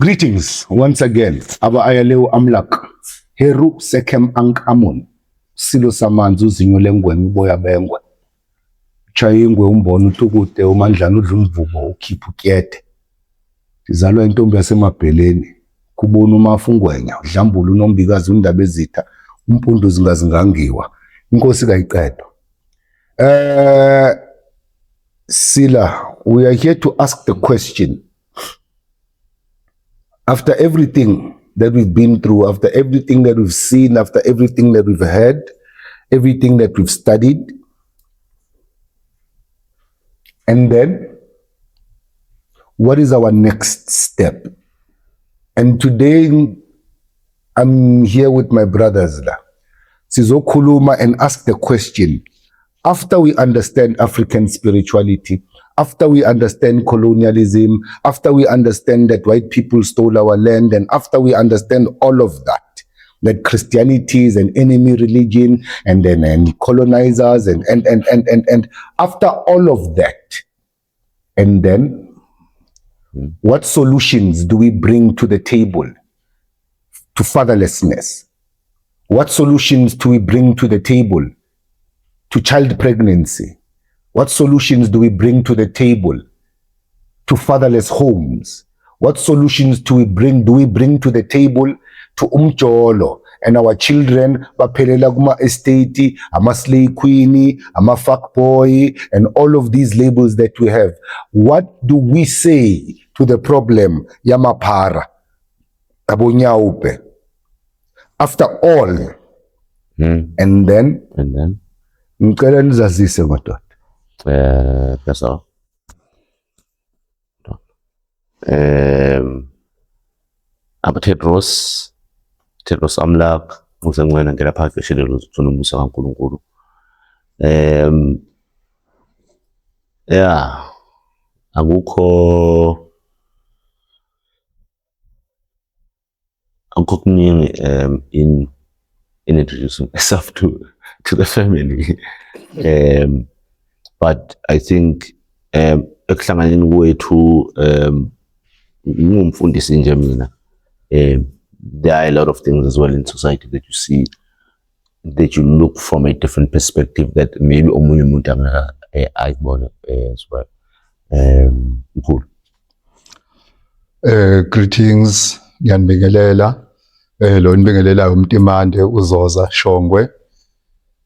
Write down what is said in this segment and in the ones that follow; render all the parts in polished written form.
Greetings once again. Aba ayalew amlak. Heru sekem ank amun. Silo samanzi uzinyo lengwe uboya bengwe. Chayingwe umbono utukute umandlana udla umvubo ukhipha ukete. Sizalwa intombi yasemabheleni. Kubona umafungwenya udlambula unombikazi undaba ezitha. Umpundu zingazingangiwa. Inkosi kayiqedwa. Sila, we are here to ask the question. After everything that we've been through, after everything that we've seen, after everything that we've heard, everything that we've studied, and then what is our next step? And today I'm here with my brothers, Sizokhuluma, and ask the question. After we understand African spirituality, after we understand colonialism, after we understand that white people stole our land, and after we understand all of that Christianity is an enemy religion, and then colonizers, and after all of that, and then what solutions do we bring to the table to fatherlessness? What solutions do we bring to the table to child pregnancy? What solutions do we bring to the table to fatherless homes? What solutions do we bring to the table to umjolo and our children baphelela kuma estate, ama slay queen, ama fuck boy, and all of these labels that we have? What do we say to the problem yamaphara abonyaupe? After all, and then ngicela nizazise madoda. Pesa. Tedros Amlak usengwena ngela phakathi shilelo zona umusa kaNkuluNkulu. Akukho kuningi in introducing myself to the family. But I think ekuhlanganeni kwethu ngumfundisi nje mina, there are a lot of things as well in society that you see, that you look from a different perspective that maybe omunye umuntu ayibona as well. Cool. Greetings, ngiyanibingelela. Lo nibingelelayo uMtimande uZoza Shongwe.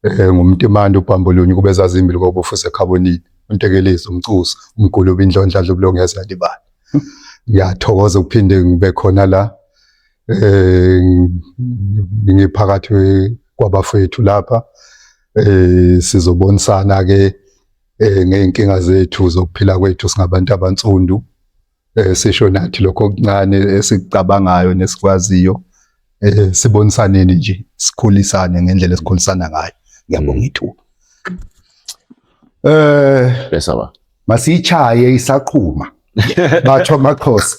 Ngumtimande uBhambulunyu kube zazimbili kobufuze ekhabonini. Untekelezi umcusi umgulubi indlondla ubulongeza yadibala. Ngiyathokoza ukuphinde ngibe khona la. Ngiphakathi kwabafethu lapha. Sizobonisana ke ngeenkinga zethu zokuphila kwethu singabantu abansundu. Sisho nathi lokho okuncane esikucabangayo nesikwaziyo. Sibonisaneni nje, sikhulisane ngendlela esikhulisana ngayo. Ngiyabonga ithuba. Pesa ba. Masichaye isaqhuma. Batsho amaXhosa.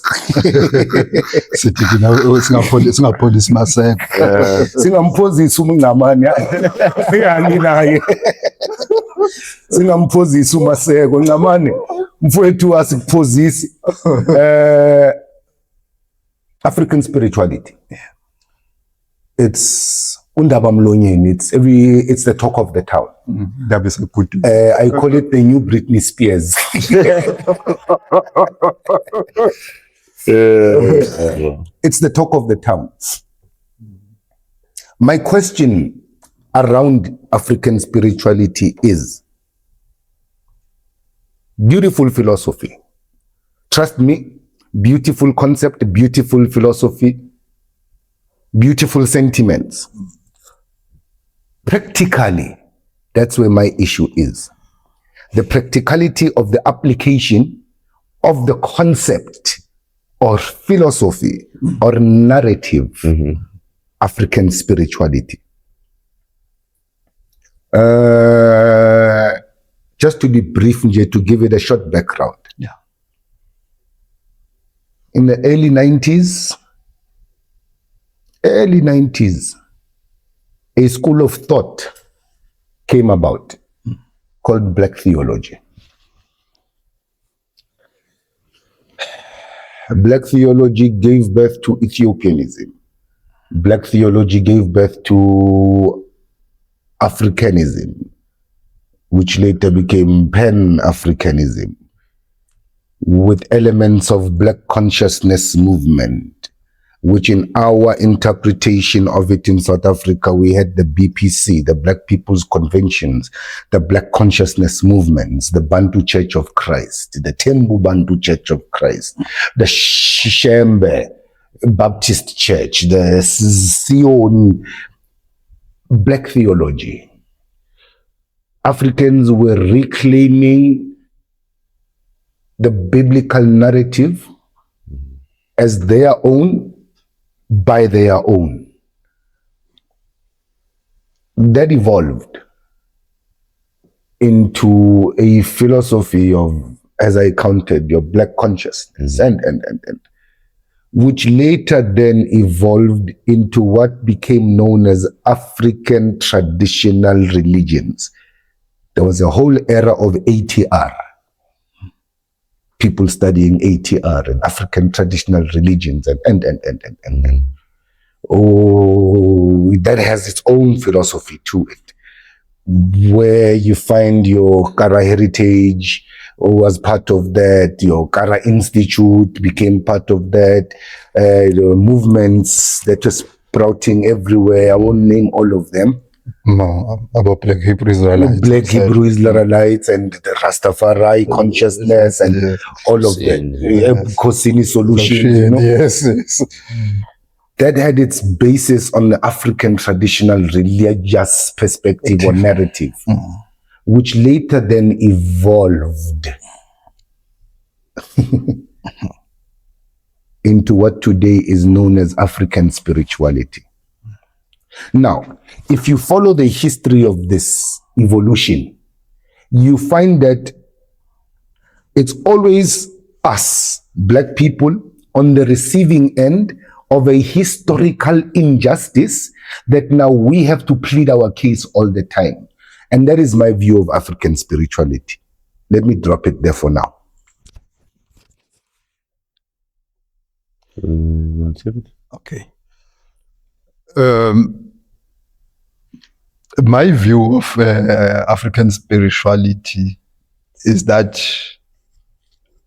Sithi singapholisi maseko. Singamphozisi uMnqamani. Singani naye. Singamphozisi uMaseko. Nqamani mfowethu asikuphozisi. African spirituality. It's undaba mlonyeni. It's the talk of the town. That is a good. I call it the new Britney Spears. It's the talk of the town. My question around African spirituality is beautiful philosophy. Trust me, beautiful concept, beautiful philosophy, beautiful sentiments. Practically, That's where my issue is. The practicality of the application of the concept or philosophy or narrative, African spirituality. Just to be brief, to give it a short background. Yeah. In the early 90s, a school of thought came about called Black theology. Black theology gave birth to Ethiopianism. Black theology gave birth to Africanism, which later became Pan-Africanism, with elements of Black consciousness movement, which in our interpretation of it in South Africa, we had the BPC, the Black People's Conventions, the Black Consciousness Movements, the Bantu Church of Christ, the Tembu Bantu Church of Christ, the Shembe Baptist Church, the Sion Black theology. Africans were reclaiming the biblical narrative as their own, by their own. That evolved into a philosophy of, as I counted, your Black consciousness, and which later then evolved into what became known as African traditional religions. There was a whole era of ATR. People studying ATR and African traditional religions and. Oh, that has its own philosophy to it, where you find your Kara heritage was part of that, your Kara Institute became part of that, the movements that were sprouting everywhere. I won't name all of them. No, about Black Hebrew Israelites. Black Hebrew Israelites and the Rastafari consciousness and all of that. Kosini solutions, you know? Yes. That had its basis on the African traditional religious perspective or narrative, which later then evolved into what today is known as African spirituality. Now, if you follow the history of this evolution, you find that it's always us, Black people, on the receiving end of a historical injustice that now we have to plead our case all the time. And that is my view of African spirituality. Let me drop it there for now. Okay. My view of African spirituality is that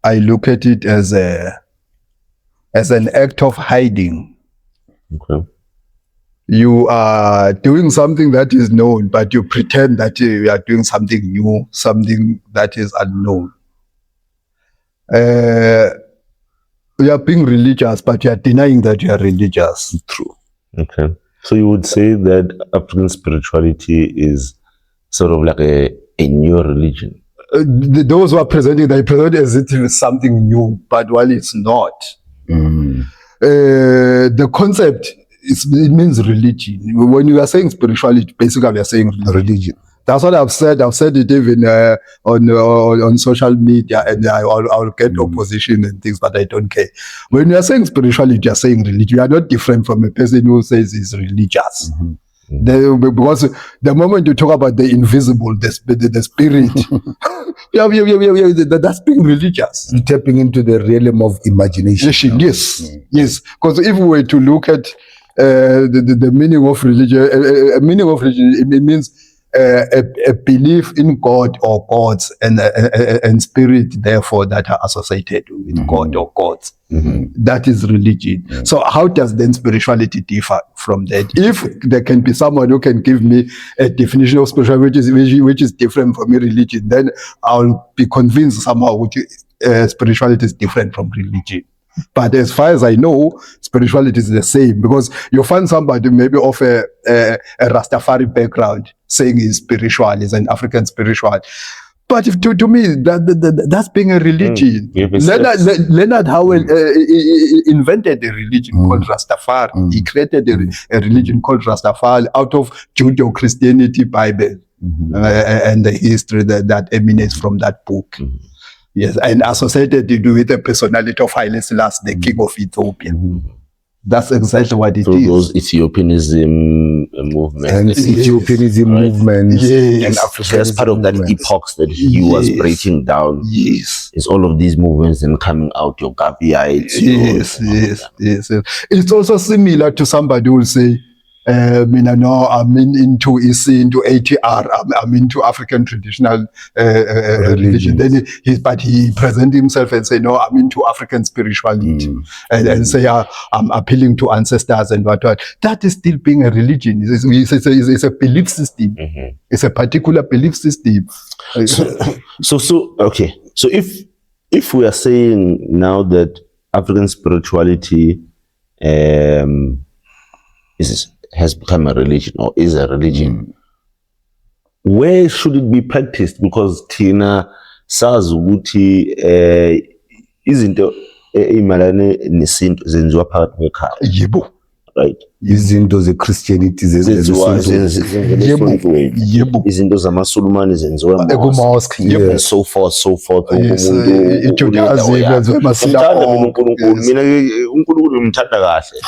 I look at it as an act of hiding. Okay. You are doing something that is known, but you pretend that you are doing something new, something that is unknown. You are being religious, but you are denying that you are religious. True. Okay. So you would say that African spirituality is sort of like a new religion? Those who are presenting, they present as it is something new, but while it's not. The concept, it means religion. When you are saying spirituality, basically we are saying religion. That's what I've said. I've said it even on social media, and I'll get opposition and things, but I don't care. When you are saying spirituality, you are saying religion. You are not different from a person who says he's religious. Because the moment you talk about the invisible, the spirit, that's being religious. You're tapping into the realm of imagination. Yes. Because if we were to look at the meaning of religion, it means a belief in God or gods and spirit, therefore, that are associated with God or gods. That is religion. So how does then spirituality differ from that? If there can be someone who can give me a definition of spirituality which is different from religion, then I'll be convinced somehow which spirituality is different from religion. But as far as I know, spirituality is the same, because you find somebody maybe of a Rastafari background saying he's spiritual, he's an African spiritual. But if to me, that's being a religion. Leonard Howell invented a religion called Rastafari. He created a religion called Rastafari out of Judeo-Christianity Bible and the history that emanates from that book. Yes, and associated it with the personality of Haile Selassie, the king of Ethiopia. That's exactly what it is. Those Ethiopianism movement. And Ethiopianism movement. Yes. And So that's part of that epoch that he was breaking down. Yes. It's all of these movements and coming out, your Gabiites. Yes. It's also similar to somebody who will say, I'm into ATR, I'm into African traditional religion. Then he presents himself and say, no, I'm into African spirituality. And say, I'm appealing to ancestors and what. That is still being a religion. It's a belief system. It's a particular belief system. Okay. So if we are saying now that African spirituality has become a religion or is a religion, where should it be practiced? Because Tina sazi ukuthi izinto imalane nesinto zenziwa phakathi kwekhaya. Yebo. Right. Izinto ze-Christianity zenziwa izinto zamaSulumane zenziwa eku-mosque, and so forth. Ijudaism yenziwa uNkulunkulu, mina uNkulunkulu ngimthanda kahle.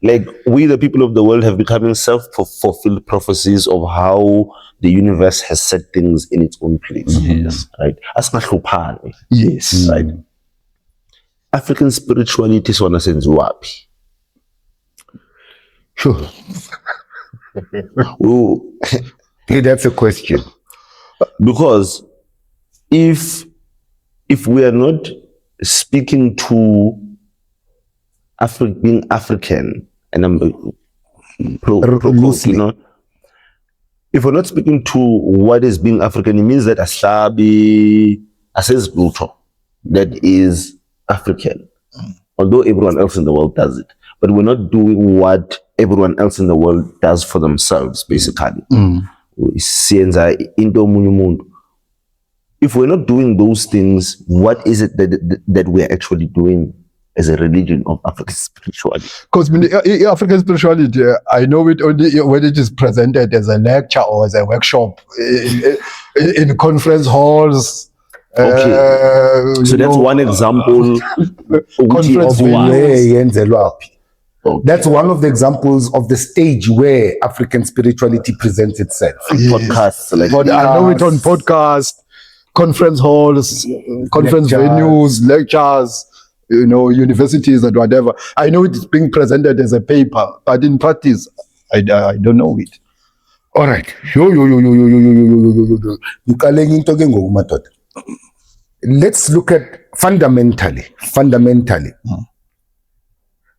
Like, we, the people of the world, have becoming self-fulfilled prophecies of how the universe has set things in its own place. Yes. Right? Asingahluphani. Yes. Right? African spirituality sona senziwaphi? Sure. Hey, that's a question. Because if we are not speaking to being African, and I'm if we're not speaking to what is being African, it means that asabi asezlutho that is African, although everyone else in the world does it, but we're not doing what everyone else in the world does for themselves, basically. If we're not doing those things, what is it that we're actually doing as a religion of African spirituality? Because African spirituality, I know it only when it is presented as a lecture or as a workshop in conference halls. Okay. So that's one example. Conference That's one of the examples of the stage where African spirituality presents itself. Podcasts. But I know it on podcasts, conference halls, conference venues, lectures, universities and whatever. I know it's being presented as a paper, but in practice, I don't know it. All right. Let's look at fundamentally,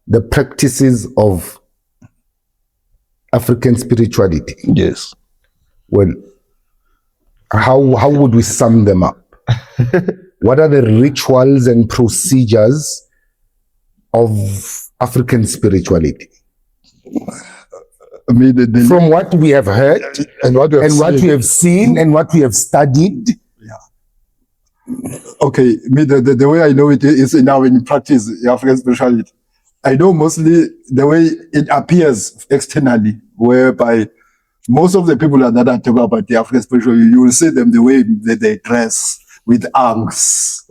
the practices of African spirituality. Yes. Well, how would we sum them up? What are the rituals and procedures of African spirituality? From what we have heard and what we have seen and what we have studied. Okay, the way I know it is now in practice, African spirituality. I know mostly the way it appears externally, whereby most of the people that are talking about the African spirituality, you will see them the way that they dress, with ankhs,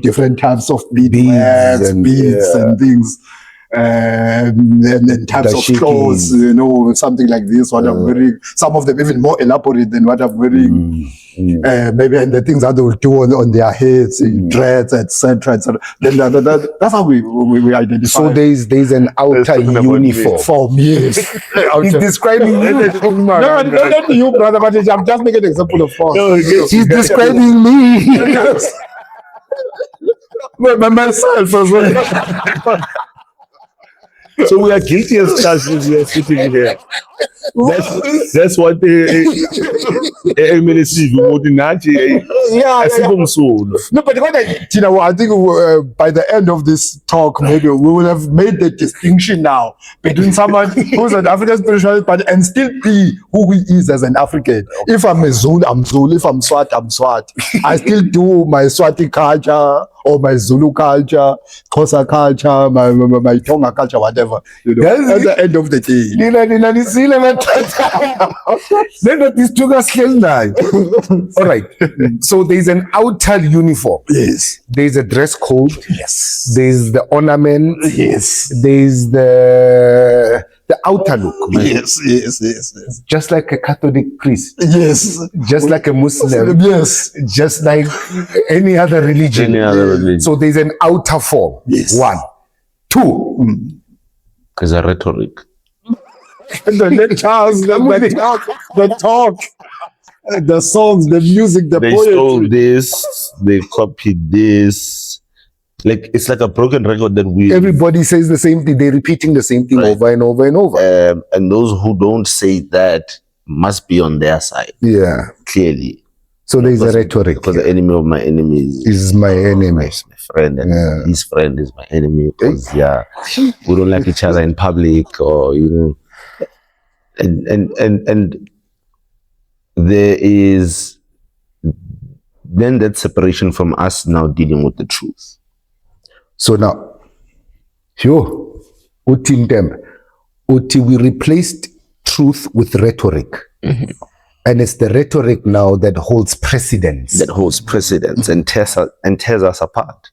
different types of beads and things, and types of clothes, something like this. What I'm wearing, some of them even more elaborate than what I'm wearing. Maybe and the things that they will do on their heads, dreads, etc. Then that's how we identify. So there's an outer uniform. Yes. He's describing you. Not you, brother, but I'm just making an example of form. He's describing me. Myself as well. So we are guilty as charged. We are sitting here. That's what they. Emele sive ukuthi nathi asibomsulu. No, but what I think by the end of this talk, maybe we will have made the distinction now between someone who's an African spiritualist, but and still be who he is as an African. If I'm a Zulu, I'm Zulu. If I'm Swat, I'm Swat. I still do my Swati culture or my Zulu culture, Xhosa culture, my Tonga culture, whatever. You know, at the end of the day. All right. So there's an outer uniform. Yes. There's a dress code. Yes. There's the ornament. Yes. There's the outer look. Yes. Just like a Catholic priest. Yes. Just like a Muslim. Yes. Just like any other religion. Any other religion. So there's an outer form. Yes. 1. 2. Because a rhetoric. The talk, the songs, the music, the They poetry. stole this, they copied this. Like it's like a broken record that we Everybody says the same thing. They're repeating the same thing Right. over and over and over. and those who don't say that must be on their side, Yeah. clearly. So there's a Because- rhetoric. Because the enemy of my enemy Is my enemy. is my friend, and Yeah. his friend is my enemy. Because we don't like each other in public, or and there is then that separation from us now dealing with the truth. So now, Uti we replaced truth with rhetoric. And it's the rhetoric now that holds precedence. That holds precedence and tears us apart.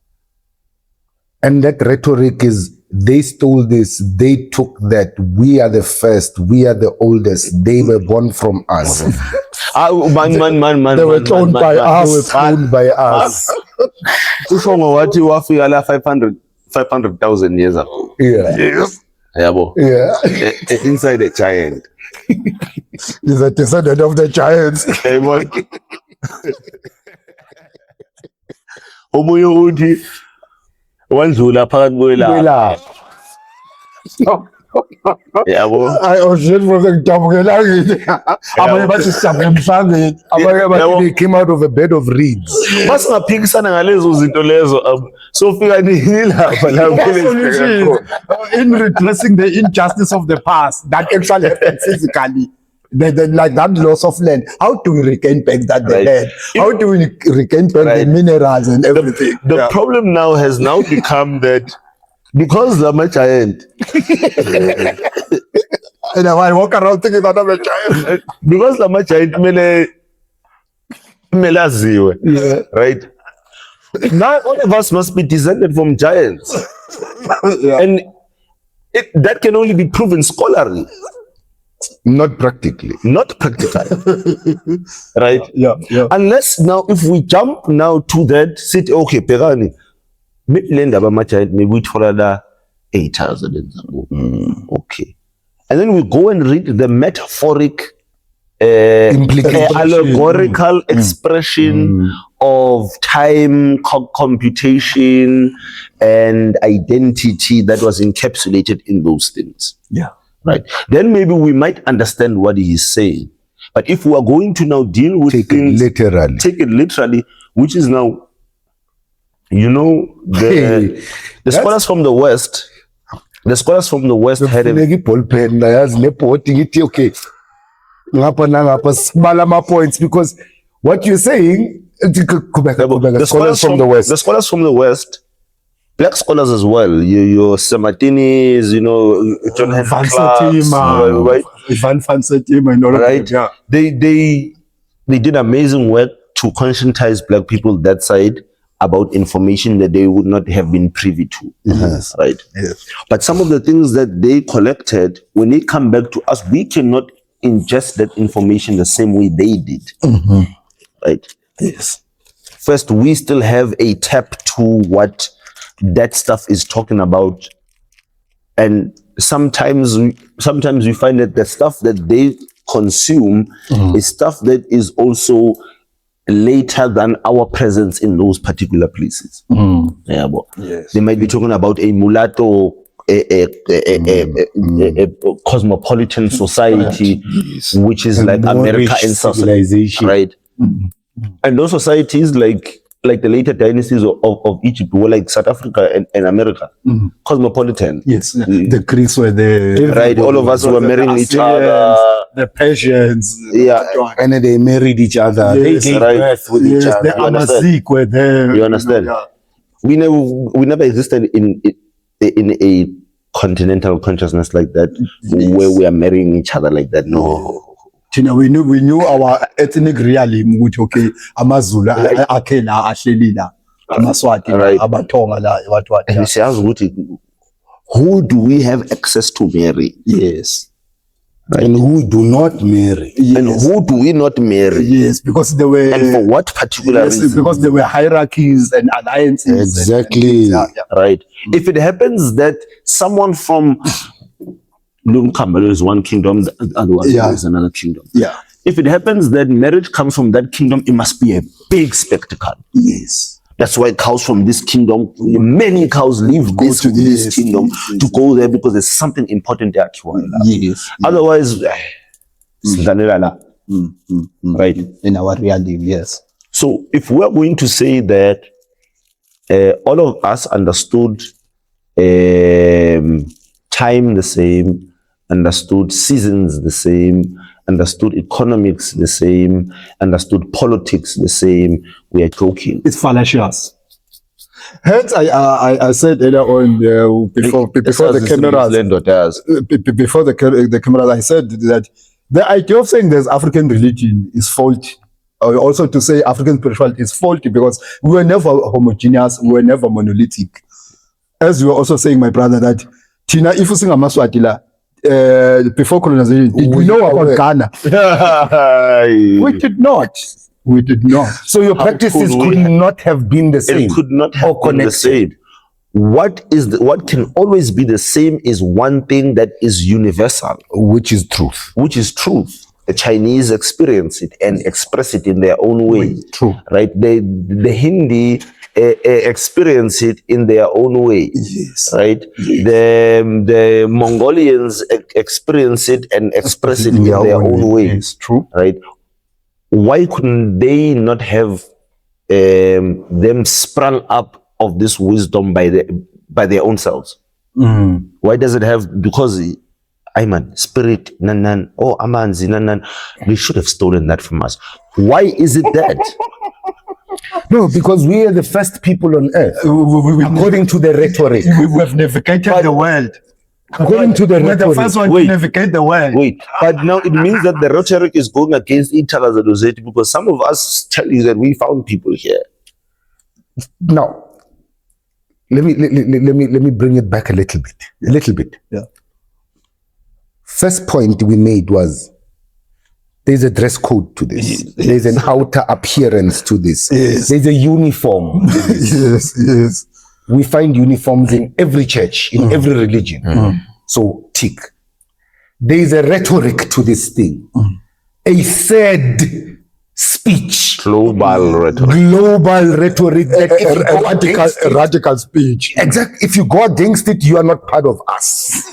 And that rhetoric is, they stole this, they took that, we are the first, we are the oldest, they were born from us. Man. They were cloned by us. They were cloned by us. Usho wathi wafika la 500,000 years ago. Yeah. Yabo. Yeah. Inside a giant. He's a descendant of the giants. Omunye uthi wandlula phakathi kwelapha. Yabo. I was shit for the double. Abanye bathi sijabuke emhlangeni. Abanye bathi They came out of a bed of reeds. Masingaphikisana ngalezo zinto lezo sofika nini lapha la solution in redressing the injustice of the past that actually happened physically. Like that loss of land. How do we regain back that Right. land? How do we regain back Right. the minerals and everything? The problem now has now become that because I'm a giant, And I walk around thinking that I'm a giant. because I'm a giant, mele aziwe, Yeah. right? Now all of us must be descended from giants, Yeah. and that can only be proven scholarly, Not practically. not practical, right? Yeah. Unless now, if we jump now to that city, okay, Pegani, maybe land about my giant, maybe we told her 8,000 years ago. Okay. And then we go and read the metaphoric, Implication. allegorical expression of time computation and identity that was encapsulated in those things. Yeah. Right. Then maybe we might understand what he is saying. But if we are going to now deal with Take it things, literally. take it literally, which is now, the scholars from the West, had a Funeka iballpen la yazi nebhodi ngithi okay. Ngapha nangapha sibala ama points because what you're saying the scholars from the West. The scholars from the West, black scholars as well. Your Sammartinis, John Henry Van Clarke, Septima, right? Van Septima and all of Right. that. Yeah. They did amazing work to conscientize black people that side about information that they would not have been privy to. Yes. Right. Yes. But some of the things that they collected, when they come back to us, we cannot ingest that information the same way they did. Right. Yes. First, we still have a tap to what that stuff is talking about, and sometimes we find that the stuff that they consume is stuff that is also later than our presence in those particular places. Yeah, but Yes. they might be talking about a mulatto a cosmopolitan society, which is like America and South, civilization. right? And those societies like the later dynasties of Egypt were like South Africa and America, cosmopolitan. Yes, the Greeks were there. Right, all of us were marrying each other. The Persians. Yeah, And then they married each other. Yes, they gave right. birth with each Yes, other. the Amazigh were there. You understand? Yeah. We never existed in a continental consciousness like that, where we are marrying each other like that. No. Thina, we knew our ethnic reality, which okay, AmaZulu akhe la ahleli la, AmaSwati, Right. AmaTonga la, what. And siyazi ukuthi, who do we have access to marry? Yes. And who do not marry. And who do we not marry? Yes, because there were And for what particular reason? because there were hierarchies and alliances. Exactly. Yeah. Right. If it happens that someone from Lumkambalo is one kingdom, the other one is another kingdom. Yeah. If it happens that marriage comes from that kingdom, it must be a big spectacle. Yes. That's why cows from this kingdom, many cows leave this kingdom to go there because there's something important there. Yes. Otherwise, right? In our reality, yes. So if we're going to say that all of us understood time the same, understood seasons the same, understood economics the same, understood politics the same, we are joking. It's fallacious. Hence, I said earlier on before the cameras, before the cameras, I said that the idea of saying there's African religion is faulty. Or also to say African spirituality is faulty because we were never homogeneous, we were never monolithic. As you were also saying, my brother, that Tina, if you sing a Maswatila, before colonization, did we know about Ghana? We did not. We did not. So your practices could not have been the same. It could not have been the same. What can always be the same is one thing that is universal, Which is truth. which is truth. The Chinese experience it and express it in their own way. True. Right? The Hindi experience it in their own way. Yes. Right? The Mongolians experience it and express it in their own way. Yes, true. Right? Why couldn't they not have them sprung up of this wisdom by their own selves? Why does it have? Because Ayman, spirit, nanan, oh amanzi, nanan, they should have stolen that from us. Why is it that? No, because we are the first people on earth, according to the rhetoric. We have navigated the world. According to the We're the rhetoric. first one Wait. to navigate the world. Wait, but now it means that the rhetoric is going against each other, because some of us tell you that we found people here. Now, let me bring it back a little bit. Yeah. First point we made was there's a dress code to this. There's an outer appearance to this. Yes. There's a uniform. Yes. We find uniforms in every church, in every religion. So tick. There's a rhetoric to this thing. A said speech. Global rhetoric. Global rhetoric. That if you go against it- Radical speech. Exactly. If you go against it, you are not part of us.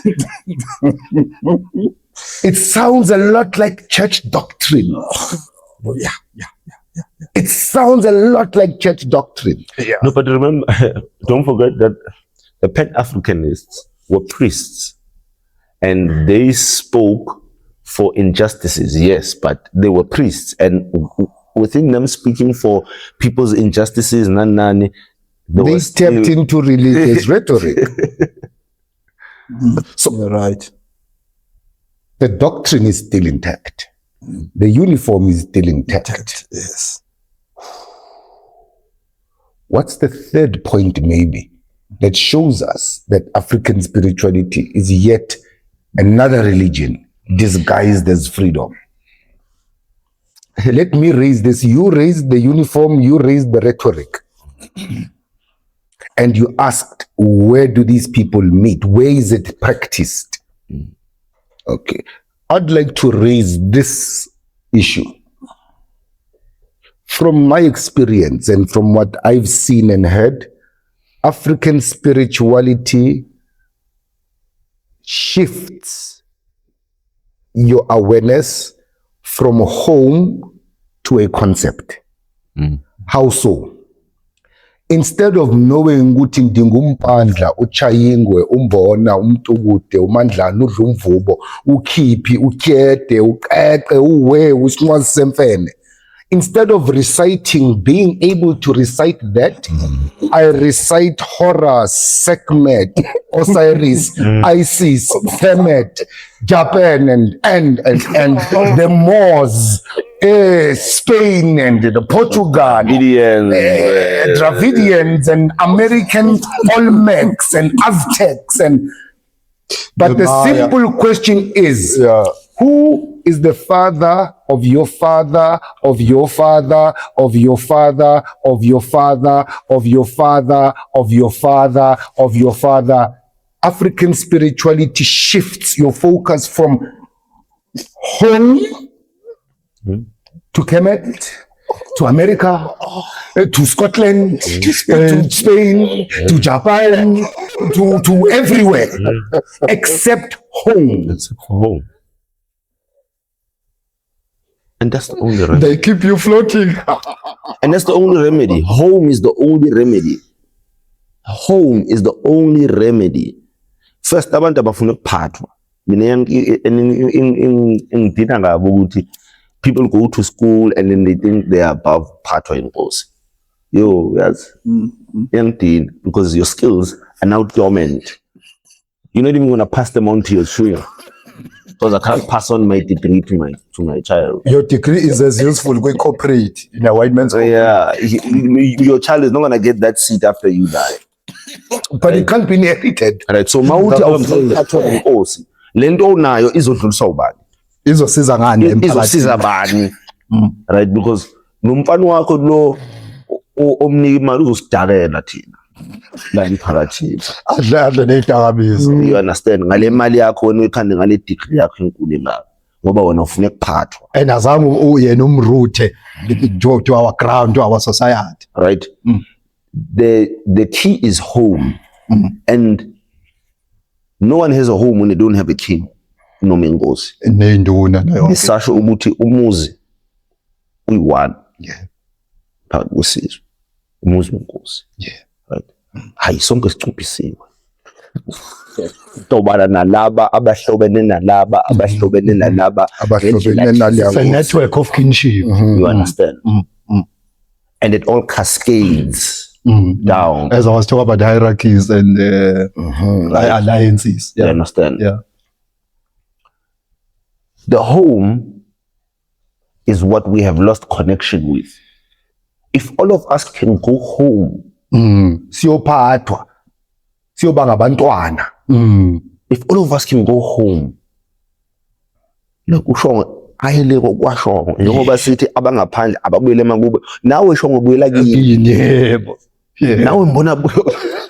It sounds a lot like church doctrine. Yeah. It sounds a lot like church doctrine. No, but remember, don't forget that the Pan-Africanists were priests and they spoke for injustices, yes, but they were priests, and within them speaking for people's injustices, They stepped into religious rhetoric. So you're right. The doctrine is still intact. The uniform is still intact. Yes. What's the third point, maybe, that shows us that African spirituality is yet another religion disguised as freedom? Let me raise this. You raised the uniform, you raised the rhetoric. And you asked, where do these people meet? Where is it practiced? Okay. I'd like to raise this issue. From my experience and from what I've seen and heard, African spirituality shifts your awareness from home to a concept. How so? Instead of knowing ukuthi ndingumpandla, uChayingwe, uMbona, uMtukude, uMandlana, uDlumvubo, uKhiphi, uKhede, uQeqe, uWe, uSinqwazi Semfene. Instead of being able to recite that, I recite Horus, Sekhmet, Osiris, Isis, Kemet, Japan, and the Moors, Spain, and the Portugal, Dravidians, and American Olmecs, and Aztecs, but the simple question is, who is the father of your father, of your father, of your father, of your father, of your father, of your father, of your father? African spirituality shifts your focus from home to Kemet, to America, to Scotland, to Spain, to Japan, to everywhere, except home. Except for home. And that's the only remedy. They keep you floating. And that's the only remedy. Home is the only remedy. Home is the only remedy. First, abantu abafuna ukuphathwa. Mina ngidina ngabo ukuthi people go to school and then they think they are above phathwa inkosi. Yo, yes. Yangidina, because your skills are now dormant. You're not even going to pass them on to your children. Because I can't pass on my degree to my child. Your degree is as useful with corporate in a white man's home. Yeah, your child is not going to get that seat after you die. But it can't be inherited. Right, so mawuthi awuphathwa inkosi, lento onayo izodlulisa ubani? Izosiza ngani emphakathini? Izosiza bani? Right, because nomfana wakho lo omnika imali uzosidalela thina. La emphakathini. Adla nedakamizwa. You understand? Ngale mali yakho wena uyikhande ngale degree yakho enkulu engaka. Ngoba wena ufuna ukuphathwa. And azange uyena umroute to our ground, to our society. Right? The key is home. And no one has a home when they don't have a king. Noma inkosi. Nenduna nayo. Esasho ukuthi umuzi uyi-one. Yeah. Phakathi kwesizwe. Umuzi wenkosi. Yeah. Right. Hayi sonke sicuphisiwe. Tobana nalaba abahlobene nalaba abahlobene nalaba Abahlobene nalabo. It's a network of kinship. You understand? And it all cascades down. As I was talking about hierarchies and alliances. You understand? Yeah. The home is what we have lost connection with. If all of us can go home, Siyophathwa. Siyoba ngabantwana. if all of us can go home, look, ushongo ayeleko kwashongo njengoba sithi abangaphandle ababuyele emakubo nawe shongo buyela kini. Yebo. Yeah. Nawe mbona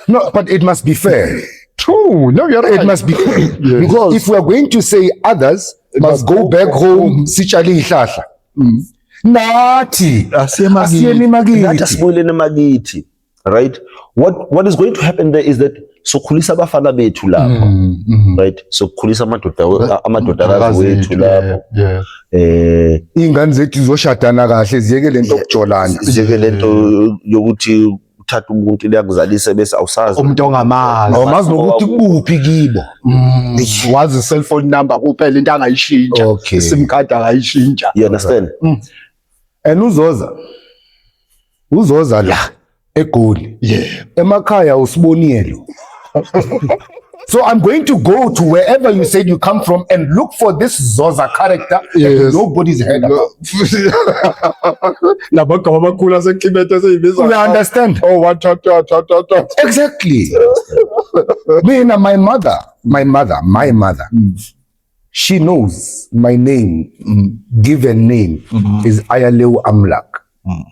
No, but it must be fair. True. No, you're right. It must be fair. Because if we are going to say others must go back home, sitshale ihlahla. Nathi asiyeni nathi makithi. asibuyeleni emakithi, right? What is going to happen there is that sokhulisa abafana bethu lapho, right? Sokhulisa amadodakazi wethu lapho. Yeah. Ingane zethu zizoshadana kahle ziyeke lento okujolana. Ziyeke lento yokuthi uthatha umuntu liyakuzalisa bese awusazi Umuntu ongamazi. Awumazi nokuthi kuphi kibo. Wazi cellphone number kuphela into angayishintsha. Okay. SIM card angayishintsha. You understand? And uzoza la eGoli. Yeah. Emakhaya usiboniyelo. So I'm going to go to wherever you said you come from and look for this Zoza character that nobody's heard about. Labagaba amakhulu asekibethe seyibiza. You understand? Oh, what. Exactly. My mother, she knows my name, given name is Ayalew Amlak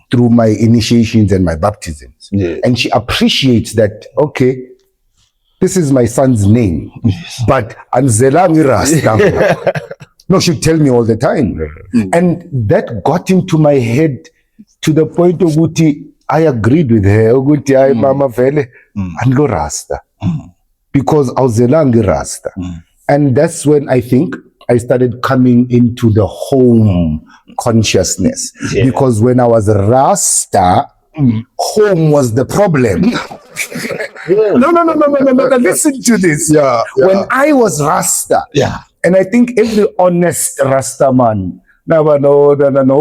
through my initiations and my baptisms. Yeah. And she appreciates that, okay, this is my son's name, but Anzelangi Rasta. No, she'd tell me all the time. And that got into my head to the point of Uti, I agreed with her. Uti, Mama Vele, and Rasta. Because Auzelangi Rasta. And that's when I think I started coming into the home consciousness. Yeah. Because when I was Rasta, home was the problem. No. Listen to this. Yeah. When I was Rasta, Yeah. and I think every honest Rasta man, no,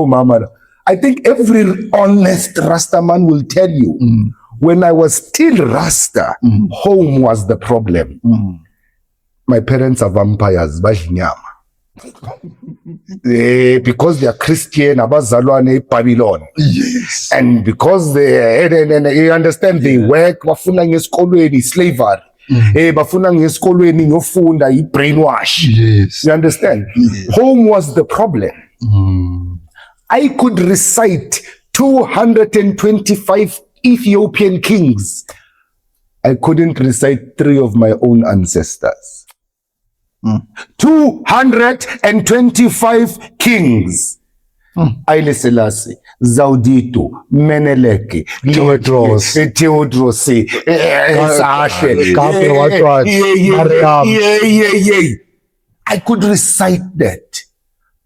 mama. I think every honest Rasta man will tell you, when I was still Rasta, home was the problem. My parents are vampires, badlinyama. Because they are Christian, abazalwane Babylon. Yes. And because they, you understand, they work, bafuna ngesikolweni slavery. Bafuna ngesikolweni ngiyofunda brainwash. Yes. You understand? Home was the problem. I could recite 225 Ethiopian kings. I couldn't recite 3 of my own ancestors. 225 kings. Haile Selassie, Zauditu, Meneleke, Theodros. Theodros, Sache, Gabe Watwat, Mariam. I could recite that,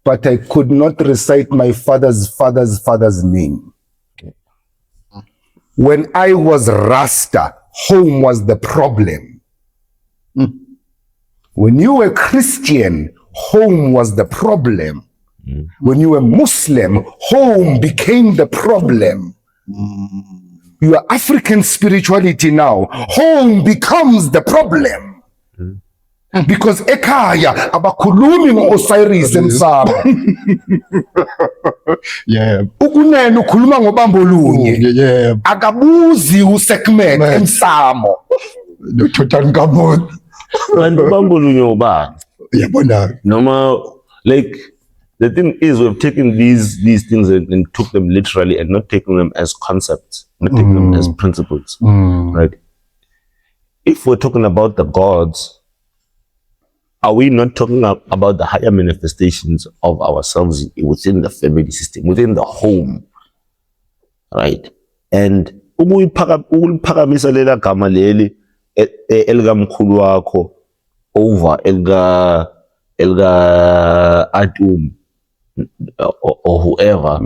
but I could not recite my father's name. When I was Rasta, home was the problem. When you were Christian, home was the problem. When you were Muslim, home became the problem. You are African spirituality now, home becomes the problem. Because ekhaya abakhulumi ngo-Osiris emsamo. Yeah. Ukunene ukhuluma ngobambo lunye. Yeah. Akabuzi uSekhmet emsamo. No Tutankhamun. Kanti ubambulunye ubani? Yabona. Noma, like, the thing is, we've taken these things and took them literally and not taking them as concepts, not taking them as principles, right? If we're talking about the gods, are we not talking about the higher manifestations of ourselves within the family system, within the home, right? And ukuphakamisa lela gama leli elikamkhulu wakho over elga Atum or whoever,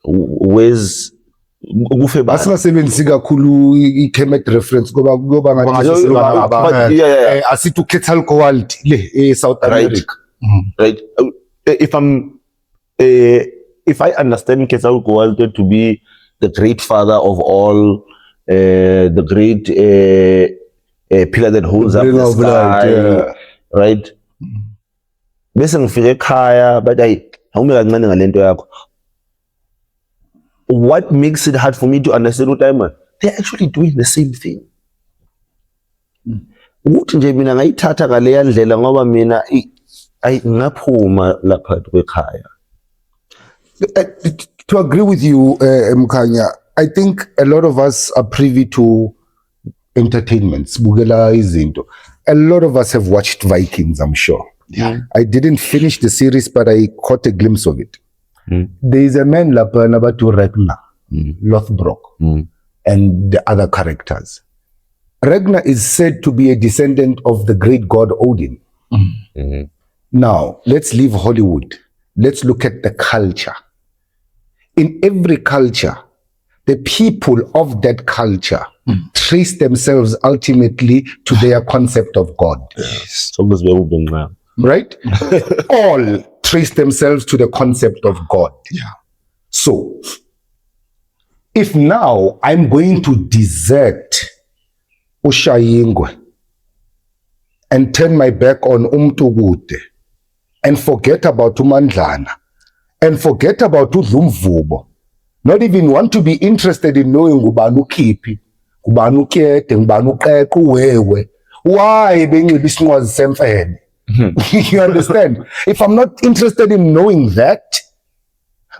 where's ukufe ba asingasebenzisi kakhulu i-Kemet reference ngoba ngathi asithi uKetal Gold le South America, right? If I understand Quetzal Coatl to be the great father of all, the great pillar that holds up the sky, right? Bese ngifike ekhaya bathi hayi awume kancane ngalento yakho. What makes it hard for me to understand what I'm at? They're actually doing the same thing. Ukuthi nje mina ngayithatha ngaleya ndlela ngoba mina ngaphuma lapha kwekhaya. To agree with you, Mkhanya, I think a lot of us are privy to entertainments. Bukela izinto. A lot of us have watched Vikings, I'm sure. Yeah. I didn't finish the series, but I caught a glimpse of it. There is a man lapha nabatu Ragnar, Lothbrok, and the other characters. Ragnar is said to be a descendant of the great god Odin. Now, let's leave Hollywood. Let's look at the culture. In every culture, the people of that culture trace themselves ultimately to their concept of God. Right? All trace themselves to the concept of God. Yeah. So, if now I'm going to desert Ushayingwe and turn my back on Umtugude and forget about Umandlana and forget about Udlumvubo, not even want to be interested in knowing Ubanu Kipi, Ubanu Kete, Ubanu Keku Wewe, why being with this was same. You understand? If I'm not interested in knowing that,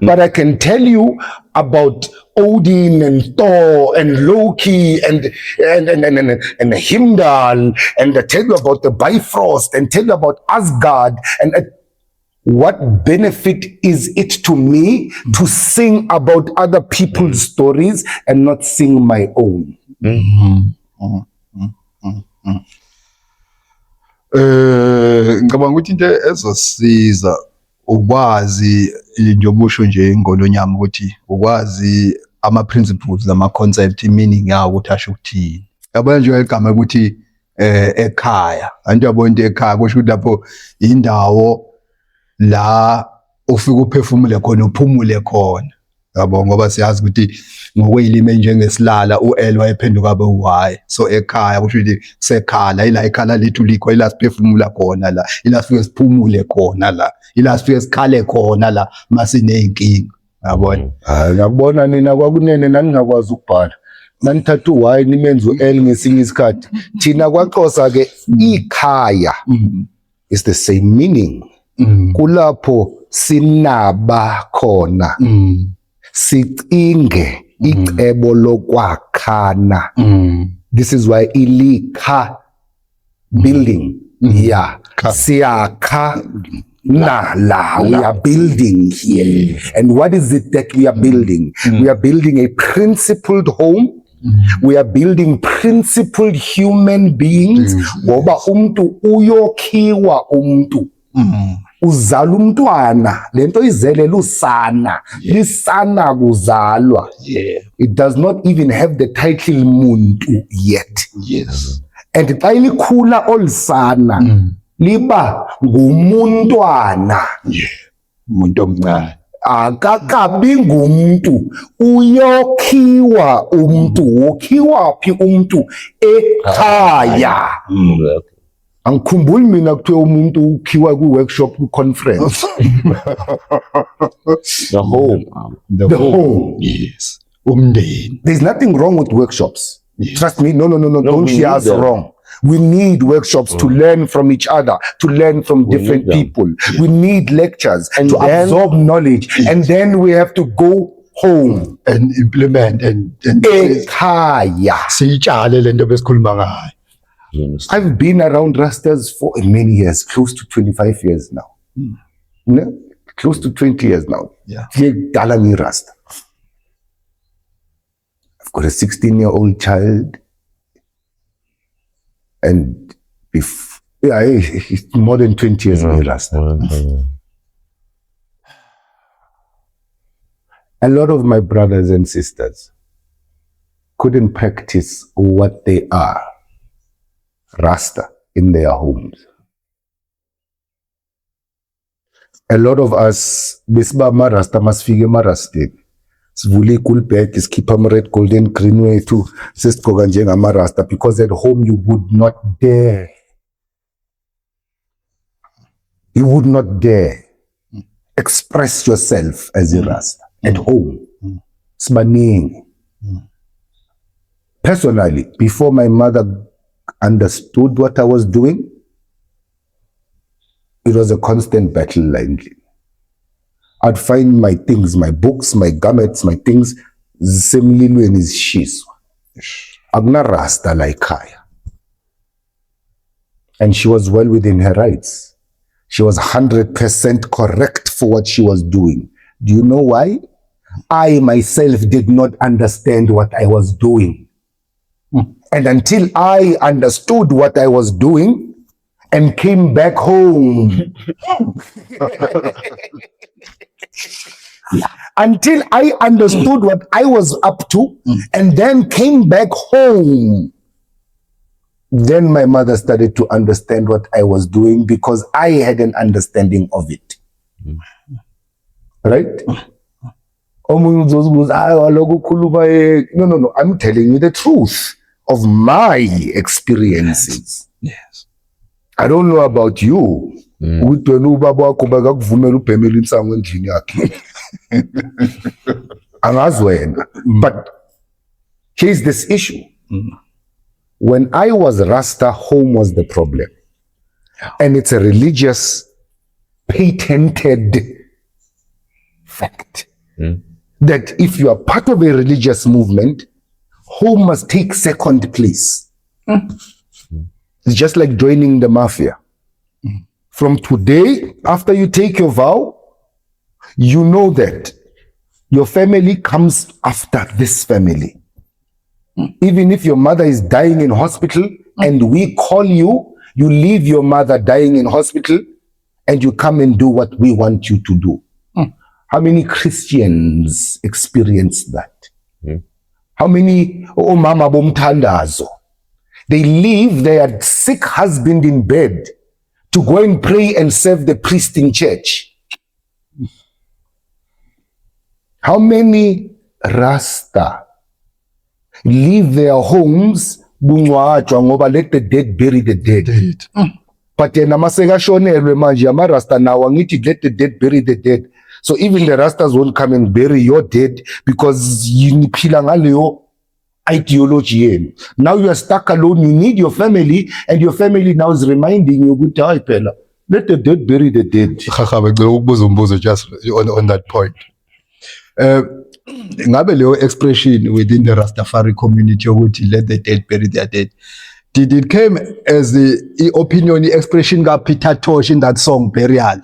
but I can tell you about Odin and Thor and Loki and Heimdall, and I tell you about the Bifrost and tell you about Asgard, and what benefit is it to me to sing about other people's stories and not sing my own? Ngicabanga ukuthi into ezosiza ukwazi njengoba usho nje ingolonyama ukuthi ukwazi ama principles nama concept meaning yawo ukuthi asho ukuthini. Yabona nje igama ukuthi ekhaya. Antu yabona into ekhaya kusho ukuthi lapho indawo la ufika uphefumule khona uphumule khona. Yabo ngoba siyazi ukuthi ngokwelime njengesilala uL wayephenduka abe uY. So ekhaya kusho ukuthi sekhala ila ekhala lethu likho ila siphefumula khona la ila sifike siphumule khona la ila sifike sikhale khona la masineyinkinga. Yabona. Ngiyabona nina kwakunene naningakwazi ukubhala. Nanithatha uY nimenze uL ngesinye isikhathi. Thina kwaXhosa ke ikhaya is the same meaning. Kulapho sinaba khona. Sicinge icebo lokwakhana. This is why ilikha building. Yeah. Siyakha la we are building here. And what is it that we are building? We are building a principled home. We are building principled human beings. Ngoba umntu uyokhiwa umntu. Uzala umntwana lento izele lusana lisana kuzalwa. It does not even have the title muntu yet. Yes. And xa likhula olisana liba ngumuntwana. Umuntu omncane. Akakabi ngumuntu uyokhiwa umntu. Ukhiwa phi umntu? Ekhaya. Angikhumbuli mina kuthiwa umuntu ukhiwa kwi-workshop ku-conference. The home. The home. Yes. Umndeni. There's nothing wrong with workshops. Yes. Trust me. No, don't we hear need us them. wrong. We need workshops to learn from each other, to learn from different need them. people. We need lectures And to then- absorb knowledge. And then we have to go home. And implement and Ekhaya. siyitshale lento besikhuluma ngayo. You understand? I've been around Rastas for many years, close to 25 years now. No? Close to 20 years now. Yeah. Kudala ngi-Rasta. I've got a 16-year-old child. And it's more than 20 years ngi-Rasta. A lot of my brothers and sisters couldn't practice what they are, Rasta, in their homes. A lot of us, besiba ma-Rasta, masifike ma-Rasteni. Sivule ikulbhedi, sikhipha ama-red, gold and green wethu, sesigqoka njengama-Rasta, because at home you would not dare. You would not dare express yourself as a Rasta at home. Sibaningi. Personally, before my mother understood what I was doing, it was a constant battle line. I'd find my things, my books, my garments, my things, zisemlilweni zishiswa. Akuna Rasta like Kaya. And she was well within her rights. She was 100% correct for what she was doing. Do you know why? I myself did not understand what I was doing. And until I understood what I was doing and came back home, until I understood what I was up to and then came back home, then my mother started to understand what I was doing because I had an understanding of it. Right? No, I'm telling you the truth of my experiences. Yes. I don't know about you. Ukuthi wena ubaba wakho bakakuvumela ubhemela insango endlini yakhe. Angazi wena. But here's this issue. When I was Rasta, home was the problem. And it's a religious, patented fact. That if you are part of a religious movement, home must take second place. It's just like joining the mafia. From today, after you take your vow, you know that your family comes after this family. Even if your mother is dying in hospital and we call you, You leave your mother dying in hospital and you come and do what we want you to do. How many Christians experience that? How many omama bomthandazo? They leave their sick husband in bed to go and pray and serve the priest in church. How many Rasta leave their homes bunqwatshwa ngoba let the dead bury the dead? But yena masekashonelwe manje ama-Rasta nawo angithi let the dead bury the dead. So even the Rastas won't come and bury your dead because yiniphila ngaleyo ideology yenu. Now you are stuck alone. You need your family, and your family now is reminding you, "Good day, Pella. Let the dead bury the dead." Just on that point. Ngabe leyo expression within the Rastafari community ukuthi let the dead bury their dead. Did it came as the opinion, the expression got Peter Tosh in that song Burial?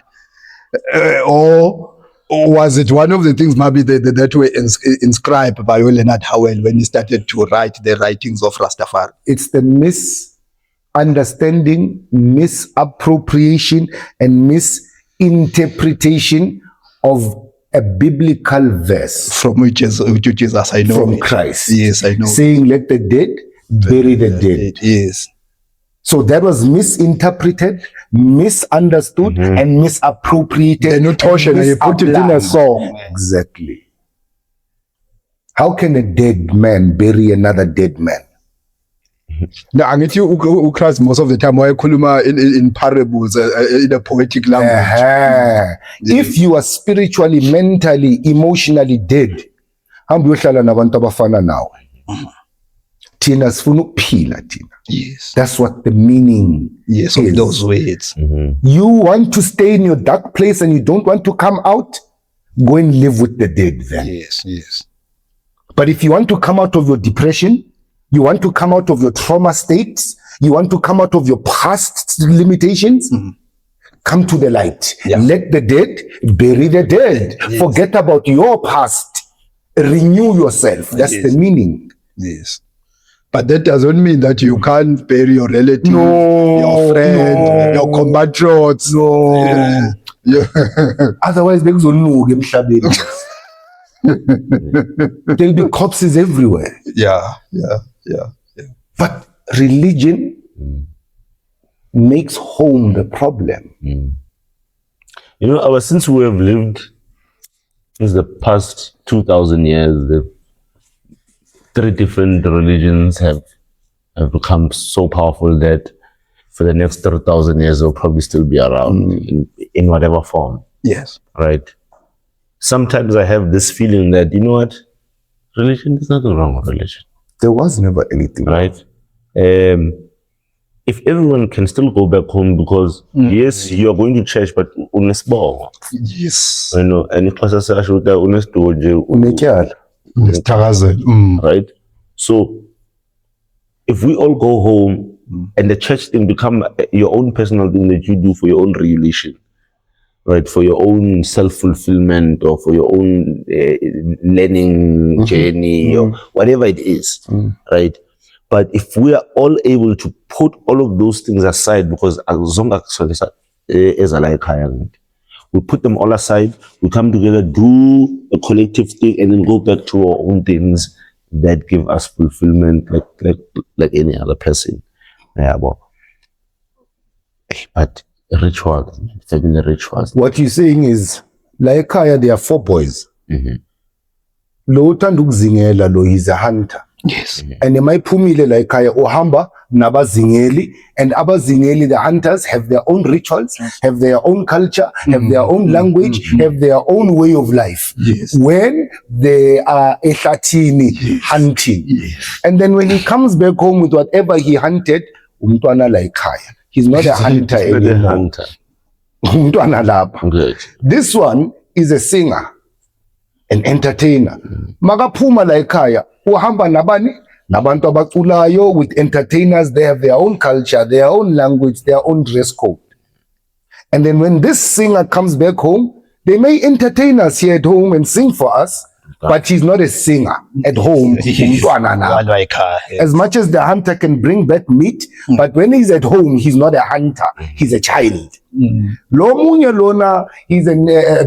Or was it one of the things maybe that were inscribed by Leonard Howell when he started to write the writings of Rastafari? It's the misunderstanding, misappropriation, and misinterpretation of a biblical verse From which is Jesus, I know. from Christ. Yes, I know. Saying, let the dead bury the dead. Yes. So that was misinterpreted, misunderstood, and misappropriated. The notation, and you put it in a misapplied. song. Exactly. How can a dead man bury another dead man? Now, angithi uChrist most of the time wayekhuluma in parables, in a poetic language. If you are spiritually, mentally, emotionally dead, hamba uyohlala nabantu abafana nawe. Thina sifuna ukuphila thina. Yes. That's what the meaning Yes, is. of those words. You want to stay in your dark place and you don't want to come out, go and live with the dead then. Yes, yes. But if you want to come out of your depression, you want to come out of your trauma states, you want to come out of your past limitations, come to the light. Yeah. Let the dead bury the dead. Yes. Forget about your past. Renew yourself. That's Yes. the meaning. Yes. But that doesn't mean that you can't bury your relative, No, your friend, no. your compatriots. No. Yeah. Otherwise, bekuzonuka emhlabeni. There'll be corpses everywhere. Yeah. But religion makes home the problem. You know, since we have lived since the past 2,000 years, the 3 different religions have become so powerful that for the next 3,000 years, they'll probably still be around in whatever form, Yes. right? Sometimes I have this feeling that, you know what, religion, there's nothing wrong with religion, There was never anything. right? If everyone can still go back home, because yes, you're going to church, but unesibongo, Yes. you know, and ixesha siyasho ukuthi unesitoje, Unetyala. Sithakazelo. right? So if we all go home and the church thing become your own personal thing that you do for your own regulation, right? For your own self-fulfillment or for your own learning journey or whatever it is, right? But if we are all able to put all of those things aside, because we put them all aside, we come together, do a collective thing, and then go back to our own things that give us fulfillment, like any other person. Yeah, but rituals, family rituals. What you're saying is, like ekhaya, there are 4 boys. Lo uthanda ukuzingela lo is a hunter. Yes. And emayiphumile la ekhaya uhamba nabazingeli, and abazingeli, the hunters, have their own rituals, have their own culture, have their own language, have their own way of life. Yes. When they are ehlathini hunting. Yes. And then when he comes back home with whatever he hunted, umntwana la ekhaya. He's not a hunter The anymore. hunter. Umntwana lapha. Good. This one is a singer, an entertainer. Makaphuma la ekhaya, uhamba nabani? Nabantu abaculayo, with entertainers. They have their own culture, their own language, their own dress code. And then when this singer comes back home, they may entertain us here at home and sing for us, but he's not a singer at home. Umntwana na. Walwa ekhaya. As much as the hunter can bring back meat, but when he's at home, he's not a hunter. He's a child. Lo munye lona, he's a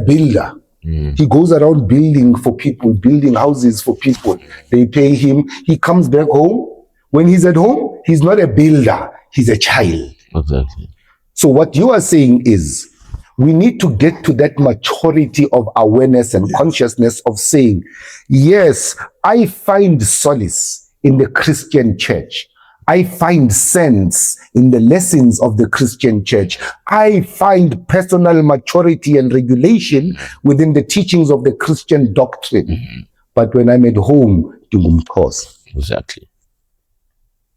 builder. He goes around building for people, building houses for people. They pay him. He comes back home. When he's at home, he's not a builder. He's a child. Exactly. So what you are saying is, we need to get to that maturity of awareness and consciousness of saying, yes, I find solace in the Christian church. I find sense in the lessons of the Christian church. I find personal maturity and regulation within the teachings of the Christian doctrine. But when I'm at home, cause. Exactly.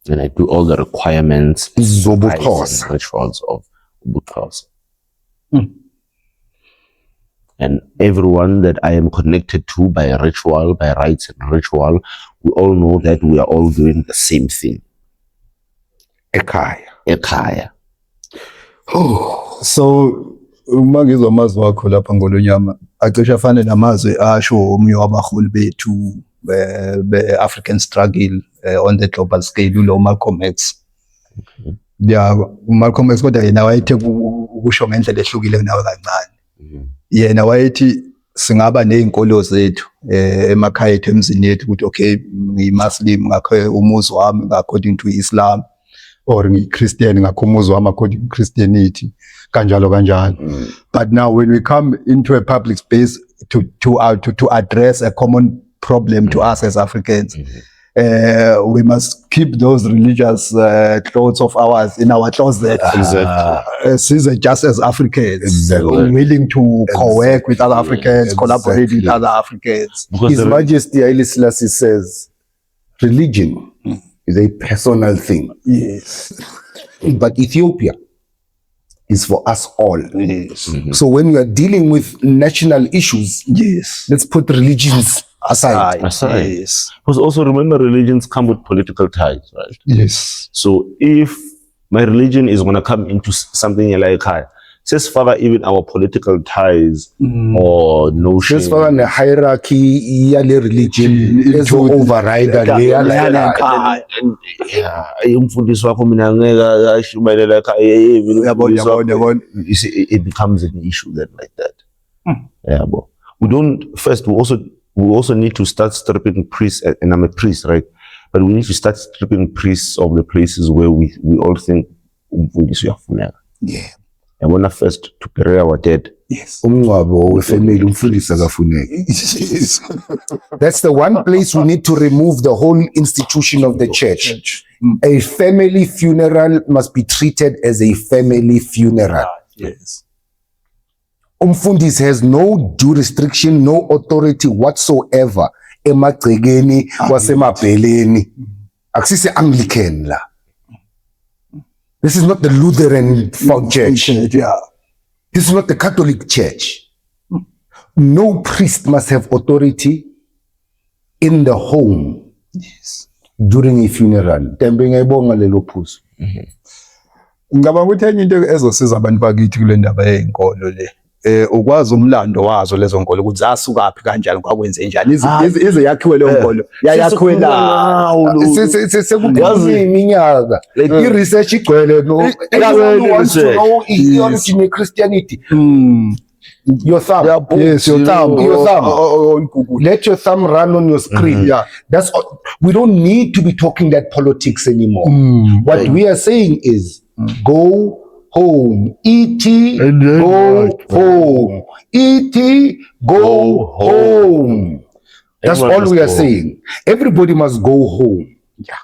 And I do all the requirements, Zobukhosi. and rituals of Ubukhosi. And everyone that I am connected to by ritual, by rites and ritual, we all know that we are all doing the same thing. Ekhaya. So uma ngizwa amazwi wakho lapha ngolonyama acishe afane namazwi asho umnye wabaholi bethu be-African struggle on the global scale ulo Malcolm X. Yeah, Malcolm X kodwa yena wayethe ukusho ngendlela ehlukile nawe kancane. Yena wayethi singaba nezinkolo zethu emakhaya ethu emzini yethu ukuthi okay ngimuslim ngakho umuzi wami according to Islam or ngi-Christian ngakho umuzi wami according to Christianity kanjalo kanjalo. But now when we come into a public space to address a common problem to us as Africans, we must keep those religious thoughts of ours in our closet. Exactly. Just as Africans, willing to co-work with other Africans, collaborate with other Africans. Because His Majesty Haile Selassie says, religion is a personal thing. Yes. But Ethiopia is for us all. Yes. So when we are dealing with national issues, Yes. let's put religions aside. Yes. Because also remember, religions come with political ties, right? Yes. So if my religion is going to come into something like says father, even our political ties or notion. Just for a hierarchy, yale religion is override umfundisi wakho mina ngeke ashumayela ekhaya. You see, it becomes an issue then like that. Yeah, but we also need to start stripping priests, and I'm a priest, right? But we need to start stripping priests of the places where we all think umfundisi uyafuneka. Yeah. And when I first to bury our dead. Yes. Yes. That's the one place we need to remove the whole institution of the church. A family funeral must be treated as a family funeral. Yes. Umfundisi has no jurisdiction, no authority whatsoever. Emagcekeni wasemabheleni. Akusise Anglican la. This is not the Lutheran church. Yeah. This is not the Catholic church. No priest must have authority in the home during a funeral. Ngicabanga ukuthi enye into ezosiza abantu bakithi kule ndaba yezinkolo le ukwazi umlando wazo lezo nkolo ukuthi zasukaphi kanjani kwakwenze njani ize yakhiwe leyo nkolo yakhiwe la sekuyazi iminyaka i-research igcwele no everyone wants to know the origin of Christianity. Your thumb. Yes, your thumb. Your thumb. Let your thumb run on your screen. Yeah. That's all. We don't need to be talking that politics anymore. What we are saying is go home. E.T. go home. E.T. go home. That's all we are saying. Everybody must go home. Yeah.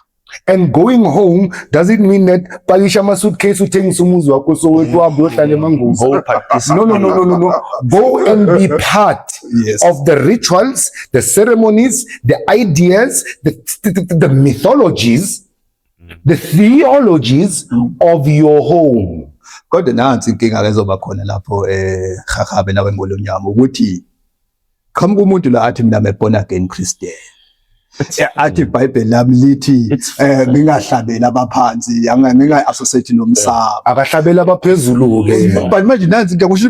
And going home doesn't mean that Palisha suitcase No. Go and be part of the rituals, the ceremonies, the ideas, the mythologies, the theologies of your home. Kodwa nansi inkinga lezoba khona lapho Khakhabe nawe ngolonyama ukuthi qhamuka umuntu la athi mina I'm a born again Christian. athi iBhayibheli lami lithi ngingahlabeli abaphansi nginga-associate nomsamo. Akahlabela abaphezulu-ke. But manje nansi ngiyakusho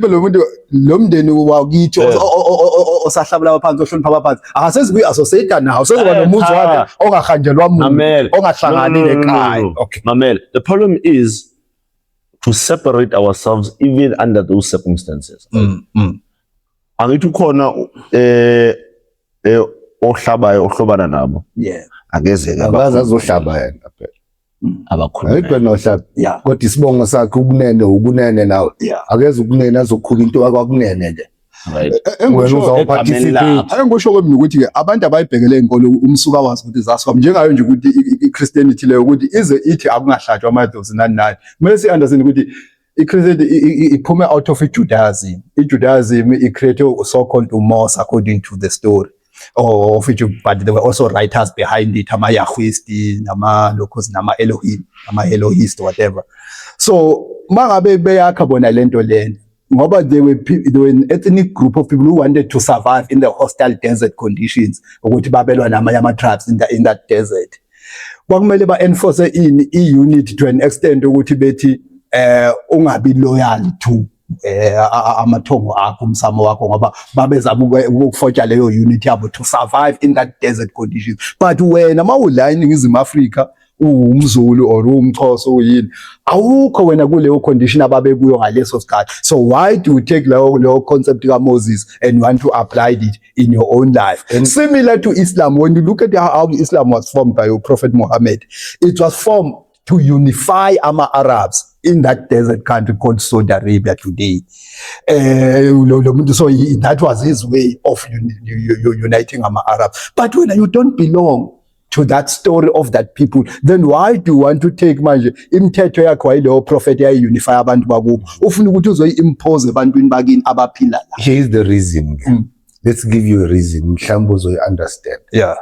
lo mndeni wakithi osahlabela abaphansi ohlonipha abaphansi akasezi kuyi-associate nawo sekuba nomuzi wakhe ongahanjelwa muntu ongahlangani nekhaya. Okay. Mamel, the problem is to separate ourselves even under those circumstances. Angithi ukhona ohlabayo ohlobana nabo. Yeah. Ageze Akaze azohlaba yena phela. abakhulu. Ayikho nohlaba. Yeah. Kodwa isibongo sakhe ukunene nawe. Yeah. Akeze ukunene azokhula into akwakunene ke. Right. Wena uzawuparticipate. Engisho kwami ukuthi abantu abayibhekele inkolo umsuka wazi ukuthi zaswa njengayo nje ukuthi iChristianity leyo ukuthi ize ithi akungahlatshwa amadlozi nani nani. Kumele si-understand ukuthi iChristianity iphume out of Judaism. iJudaism created so-called umos according to the story. Of which, but there were also writers behind it, ama Yahwisti, nama locals, nama Elohim, ama Elohist, whatever. So, mangabe beyakha bona lento lena, ngoba they were an ethnic group of people who wanted to survive in the hostile desert conditions, ukuthi babelwa nama yama tribes in that desert. Kwakumele ba-enforce i-unity to an extent ukuthi bethi ungabi loyal to amathongo akho umsamo wakho ngoba babezama ukufotha leyo unity yabo to survive in that desert conditions. But wena mawula eNingizimu Afrika umZulu or umXhosa uyini awukho wena kuleyo condition ababe kuyo ngaleso sikhathi. So why do you take leyo concept ka Moses and want to apply it in your own life? And similar to Islam, when you look at how Islam was formed by Prophet Muhammad, it was formed to unify Arabs in that desert country called Saudi Arabia today. So that was his way of uniting Arabs. But when you don't belong to that story of that people, then why do you want to take manje imithetho yakho wayileyo prophet unify abantu bakubo ufuna ukuthi uzoyi-impose ebantwini bakini abaphila la? Here is the reason. Let's give you a reason. Mhlawumbe uzoyi-understand. Yeah.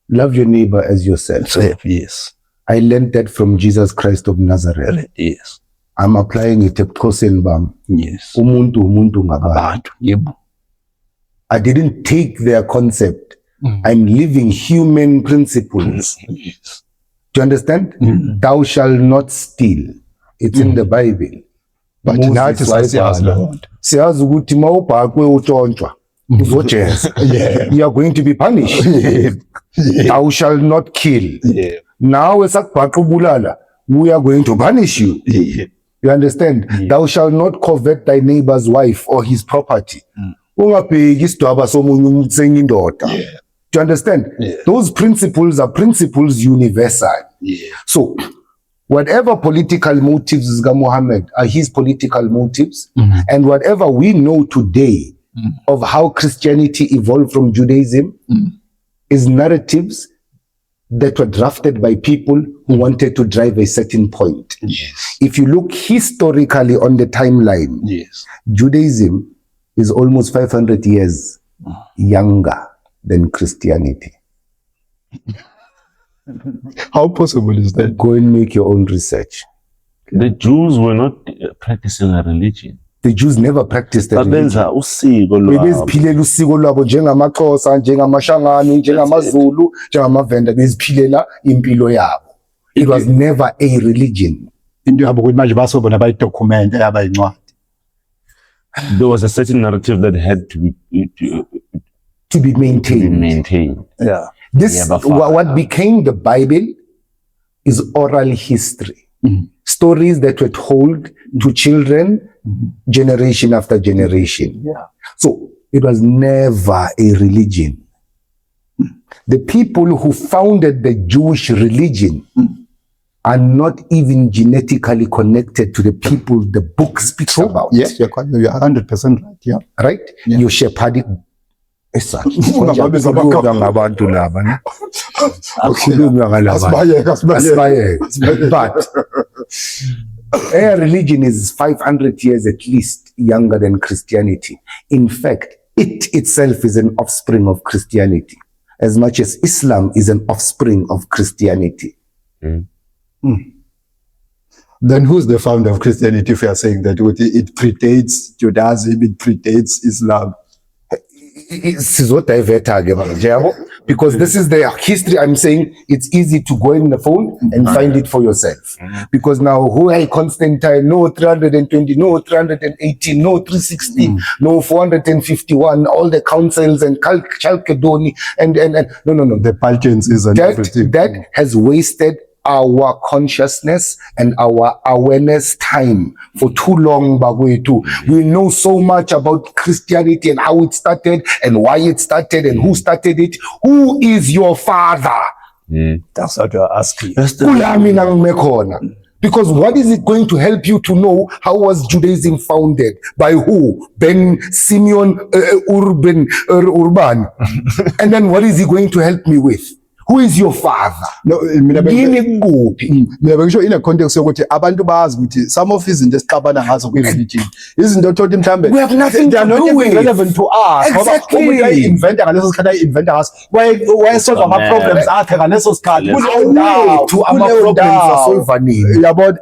Love your neighbor as yourself. Yes. I learned that from Jesus Christ of Nazareth. Yes. I'm applying it ebukhosini bami. Yes. Umuntu ngabantu. Yebo. I didn't take their concept. I'm living human principles. Yes. Do you understand? Thou shalt not steal. It's in the Bible. But Moses nathi sasiyazi loo nto. siyazi ukuthi mawubhakwe utshontshwa uzojeza. You are going to be punished. Thou shalt not kill. Yeah. Nawe sakubhaqa ubulala, we are going to punish you. Yeah. You understand? Thou shalt not covet thy neighbor's wife or his property. Ungabheki isidwaba somunye umuntu senye indoda. Do you understand? Yeah. Those principles are principles universal. Yeah. So, whatever political motives Zika Muhammad are his political motives, and whatever we know today of how Christianity evolved from Judaism is narratives that were drafted by people who wanted to drive a certain point. Yes. If you look historically on the timeline, Yes. Judaism is almost 500 years younger than Christianity. How possible is that? Go and make your own research. The Jews were not practicing a religion. The Jews never practiced the religion. Babenza usiko lwabo. Bebeziphilela usiko lwabo njengamaXhosa, njengamashangani, njengamazulu, njengamavenda, beziphilela impilo yabo. It was never a religion. Into yabo ukuthi manje basobona bayidocumente yaba yincwadi. There was a certain narrative that had to be maintained. Yeah. This what became the Bible is oral history. Stories that were told to children generation after generation. Yeah. So it was never a religion. The people who founded the Jewish religion are not even genetically connected to the people the book speaks about. Yes, you're 100% right. Yeah. Right? Yeah. You shepherded. Ngabantu laba, ne? Akukhulunywa ngalabantu. Asibayeke. But a religion is 500 years at least younger than Christianity. In fact, it itself is an offspring of Christianity, as much as Islam is an offspring of Christianity. Then who's the founder of Christianity if you are saying that it predates Judaism, it predates Islam? Sizodivert-ke manje yabo. Because this is the history. I'm saying it's easy to go in the phone and find it for yourself. Because now, who I Constantine, no 320, no 318, no 316, no 451, all the councils and Chalcedony and no. The Balkans and everything. That has wasted our consciousness and our awareness time for too long, Bagwetu. We know so much about Christianity and how it started and why it started and who started it. Who is your father? That's what you're asking. Kulami nang mekhona. Because what is it going to help you to know how was Judaism founded? By who? Ben Simeon Urban. And then what is he going to help me with? Who is your father? No, mina bengisho in a context yokuthi abantu bazi ukuthi some of izinto esixabana ngazo kwi-religion izinto thothi mhlambe We have nothing they are to not do even with. relevant to us. Exactly. Ngoba umuntu ayi-inventa ngaleso sikhathi ayi-inventa ngaso wayesolve ama-problems akhe ngaleso sikhathi Awethu ama-problems asolva nini? yabona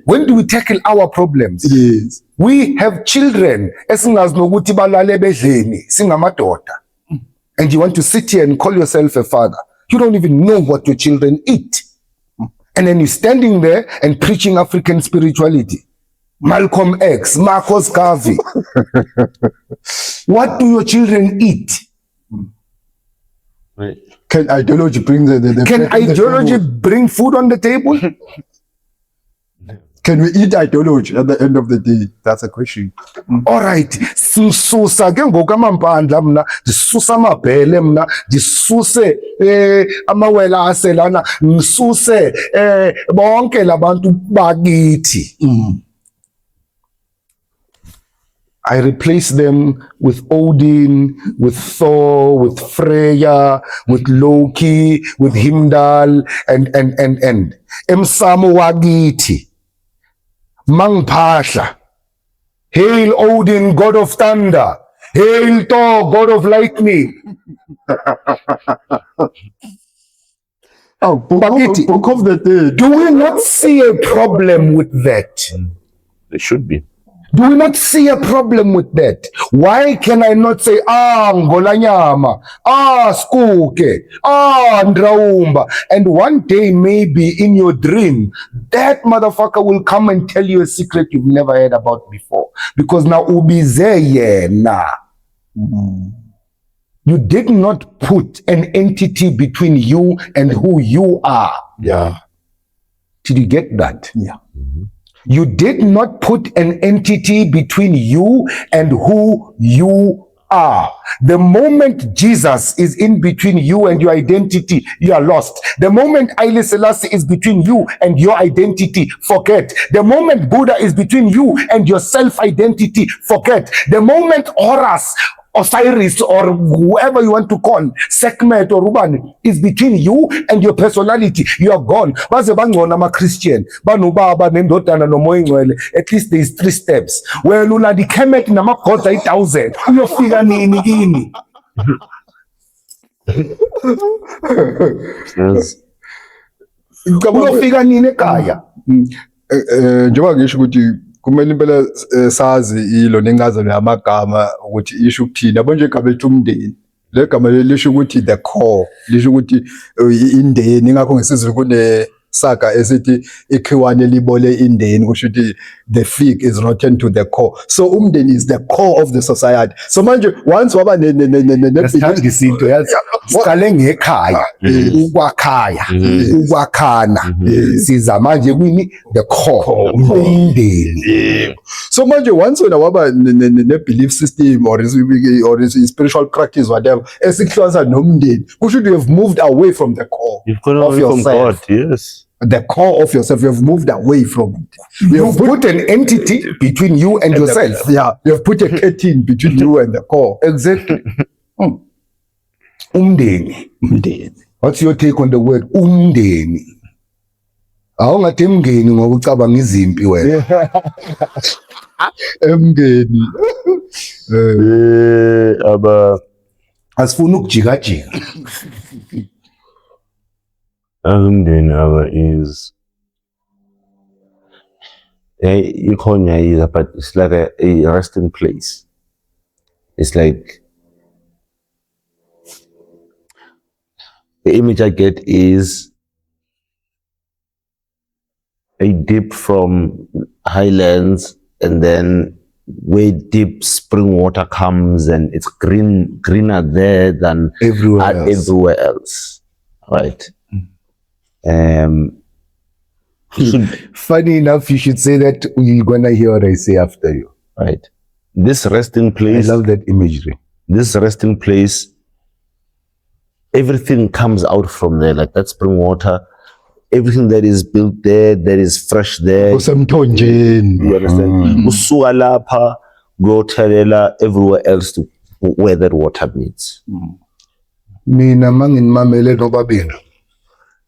When do we tackle our problems? yes We have children esingazi nokuthi balale bedleni singamadoda. And you want to sit here and call yourself a father. You don't even know what your children eat. And then you're standing there and preaching African spirituality. Malcolm X, Marcus Garvey. What do your children eat? Right. can ideology bring the Can ideology bring food on the table? can we eat ideology at the end of the day? That's a question. All right, sisusa ke ngokwamampandla mna ndisusa amabhele mna ndisuse amawela aselana ngisuse bonke labantu bakithi. I replace them with Odin, with Thor, with Freya, with Loki, with Heimdall, and emsamo wakithi Mangphahla. Hail Odin, god of thunder. Hail Thor, god of lightning. Book of the Dead. Do we not see a problem with that? There should be. Do we not see a problem with that? Why can I not say, Ngolanyama, Skuke, Ndraumba, and one day maybe in your dream, that motherfucker will come and tell you a secret you've never heard about before. Because now ubize na. You did not put an entity between you and who you are. Yeah. Did you get that? Yeah. You did not put an entity between you and who you are. The moment Jesus is in between you and your identity, you are lost. The moment Haile Selassie is between you and your identity, forget. The moment Buddha is between you and your self-identity, forget. The moment Horus, Osiris, or whoever you want to call, Sekhmet or Ruban, is between you and your personality, you are gone. Baze bangona ama-Christian, banubaba nendodana nomoya ingcwele, at least there is 3 steps. Wena ulanda iKemet namagods ayi-1,000, uyofika nini kini? Yes. Uyofika nini ekhaya? Njengoba ngisho ukuthi kumele impela sazi ilo nencazelo yamagama ukuthi isho ukuthini yabo nje igama ethi umndeni le gama lisho ukuthi the core lisho ukuthi indeni ngakho ngesizwe kune saga esithi ikhiwane libole indeni kusho ukuthi the fig is rotten to the core, so umndeni is the core of the society. So manje once waba Sithanda isinto yazi siqale ngekhaya ukwakhaya ukwakhana siza manje kwini the core umndeni. So manje once wena waba ne belief system or is spiritual practice whatever esihlonza nomndeni kusho ukuthi you have moved away from the core You've gone of away from yourself. God, yes. The core of yourself, you have moved away from it. You put an entity between you and yourself. Yeah, you have put a curtain between you and the core. Exactly. Umndeni. What's your take on the word umndeni? Awungathi mngeni ngoba ucabanga izimpi wena. Emngeni. Asifuna ukujikajika. Umndeni is but it's like a resting place. It's like the image I get is a dip from highlands, and then where deep spring water comes, and it's greener there than everywhere else. Right. Funny enough, you should say that. You're gonna hear what I say after you. Right. This resting place. I love that imagery. This resting place, everything comes out from there, like that spring water. Everything that is built there, that is fresh there. Kusemthonjeni. You understand? Usuka lapha kuyothelela everywhere else to where that water meets. Mina manginimamele nobabini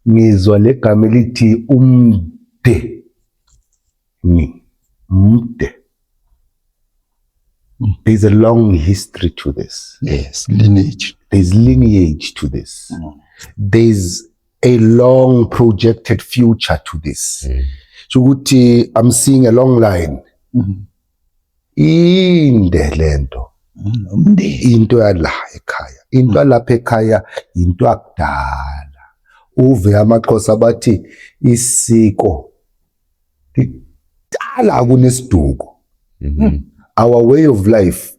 ngizwa legama elithi umde. Umde. There's a long history to this. Yes, lineage. There's lineage to this. There's a long projected future to this. So I'm seeing a long line. Inde lento. Into yala ekhaya. Into lapha ekhaya into akudala. Uve amaXhosa bathi isiko lidala kunesiduko. Our way of life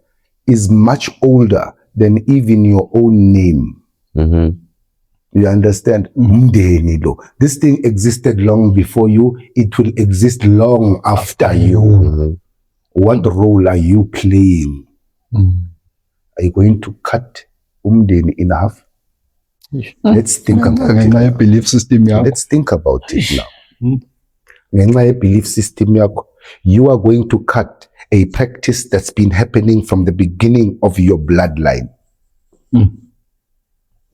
is much older than even your own name. You understand? This thing existed long before you. It will exist long after you. What role are you playing? Are you going to cut umndeni in half? Let's think about it. Belief system. Let's think about it now. Belief system. You are going to cut a practice that's been happening from the beginning of your bloodline.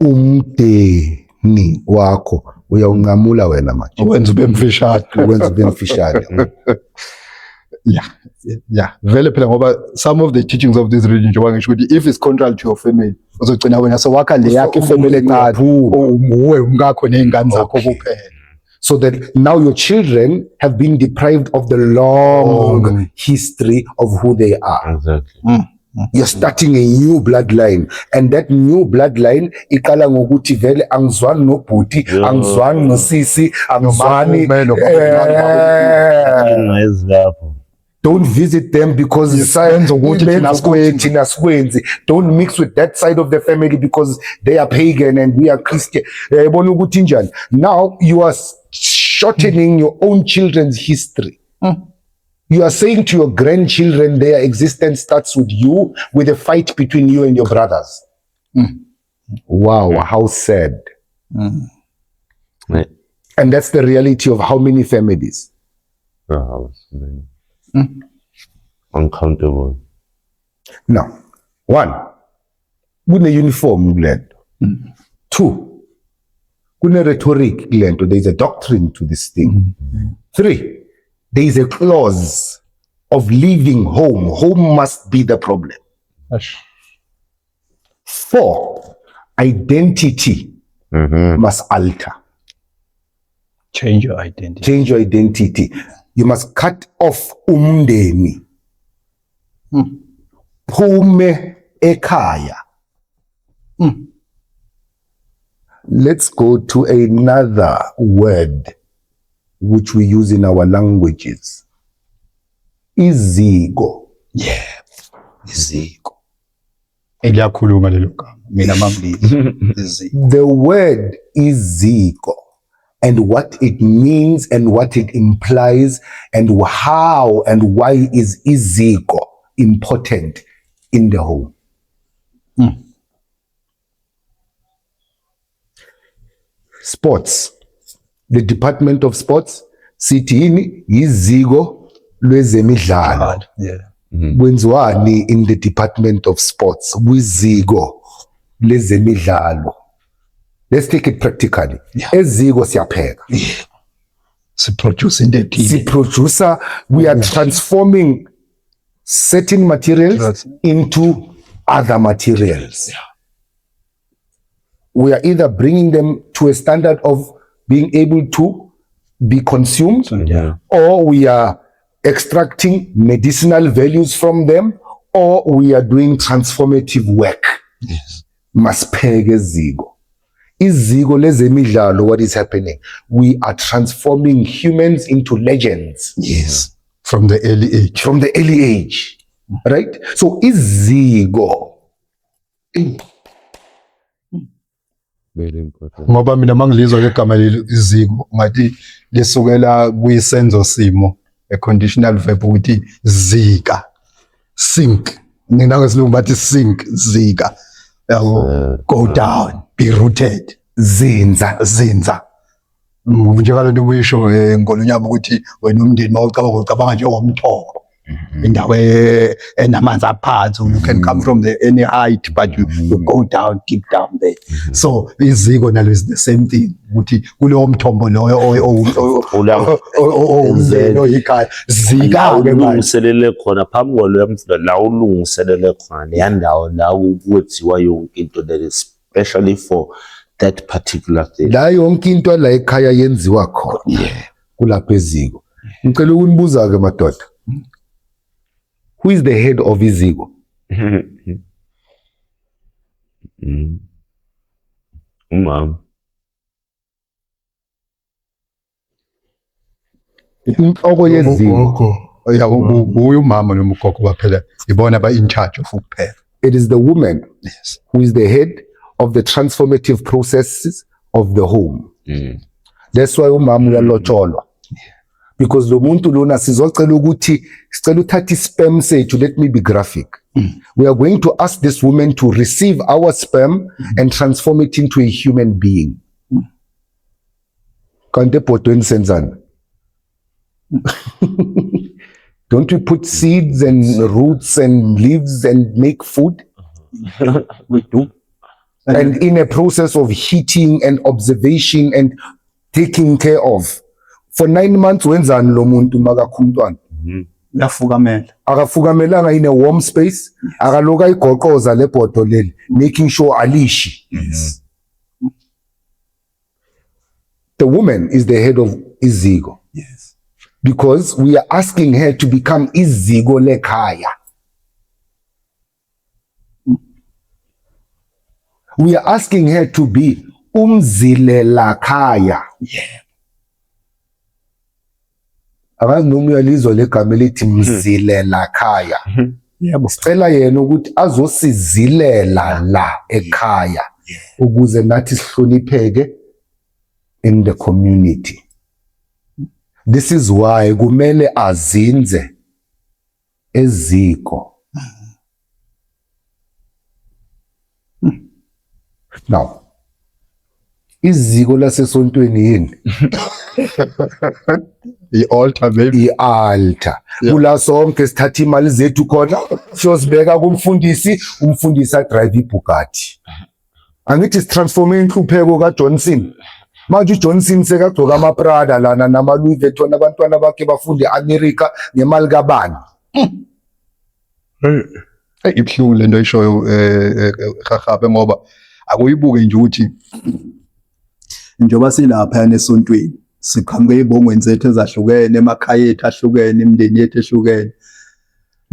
Umndeni wakho uyawunqamula wena manje. Wenza ube mfishane. Wenza ube mfishane. Yeah. Vele phela ngoba some of the teachings of this religion njengoba ngisho ukuthi if it's contrary to your family uzogcina wena sewakha le yakhe family encane uwe umkakho nezingane zakho kuphela. So that now your children have been deprived of the long history of who they are. Exactly. You're starting a new bloodline, and that new bloodline iqala ngokuthi vele angizwani nobhuti, angizwani nosisi, angizwani. Don't visit them because don't mix with that side of the family because they are pagan and we are Christian. Now you are shortening your own children's history. You are saying to your grandchildren their existence starts with you, with a fight between you and your brothers. Wow, how sad. Right. And that's the reality of how many families? Uncountable. Now, one, kune uniform kulento. Two, kune rhetoric kulento. There is a doctrine to this thing. Three, there is a clause of leaving home. Home must be the problem. Four, identity must alter. Change your identity. Change your identity. You must cut off umndeni. Phume ekhaya. Let's go to another word which we use in our languages. Iziko. Yeah. Iziko. Eliyakhuluma lelo gama. Mina mangilizi. Iziko. The word iziko and what it means and what it implies and how and why is iziko important in the home. Sports. The Department of Sports sithini iziko lwezemidlalo. Kwenziwani in the Department of Sports kwiziko lezemidlalo. Let's take it practically. Eziko siyapheka. Produce we are transforming certain materials into other materials. We are either bringing them to a standard of being able to be consumed, or we are extracting medicinal values from them, or we are doing transformative work. Maspheke eziko. iziko lezemidlalo, what is happening? We are transforming humans into legends. Yes. From the early age. From the early age, right? So iziko. Very important. Ngoba mina mangilizwa ke igama leli iziko ngathi lisukela kuyisenzo simo, a conditional verb ukuthi zika, sink. Nina ngesilungu bathi sink, zika. Yabo, go down, be rooted, zinza. Njalo nto uyisho ngolonyama ukuthi wena umndeni mawucabanga njengomthoko. Indawo enamanzi aphansi, you can come from any height but you go down, keep down there. So iziko nalo is the same thing ukuthi kulowo mthombo loyo oyikhaya zika ke manje ulungiselele khona phambi kwaloya mfula la ulungiselele khona leya ndawo la ukuthiwa yonke into that is especially for that particular thing. La yonke into la ekhaya yenziwa khona kulapha eziko. Ngicela ukunibuza ke madoda. Who is the head of iziko? Umama. Inhloko yeziko. ya uyo mama nomugogo baphela ibona ba in charge of ukuphela. It is the woman Yes. who is the head of the transformative processes of the home. That's why umama uyalotsholwa. Because lo muntu lona sizocela ukuthi sicela uthatha isperm sethu. Let me be graphic. We are going to ask this woman to receive our sperm and transform it into a human being. Kanti ebhodweni senzani? Don't we put seeds and roots and leaves and make food? We do. And in a process of heating and observation and taking care of. For 9 months, wenzani lo muntu makakhumntwana? Lafukamela. Akafukamelanga in a warm space, akaloka igoqoza lebhodo leli, making sure alishi. The woman is the head of iziko. Yes. Because we are asking her to become iziko lekhaya. We are asking her to be umzilela khaya. Yeah. Akazi noma uyalizwa legama elithi mzilela khaya. Yebo. Sicela yena ukuthi azosizilela la ekhaya ukuze nathi sihlonipheke in the community. This is why kumele azinze eziko. Now, iziko lasesontweni yini? I-altar baby. I-altar. Kula sonke sithatha imali zethu khona siyozibeka kumfundisi, umfundisi adrive iBugatti. Angithi sitransforme inhlupheko kaJohnson. Manje uJohnson sekagcoka amaPrada lana nama-Louis Vuitton, abantwana bakhe bafunda e-America ngemali kabani. Ibhlungu lento oyishoyo hahabe ngoba akuyibuke nje ukuthi njoba silapha esontweni siqhamuke ezibongweni zethu ezahlukene, emakhaya ethu ahlukene, imindeni yethu ehlukene.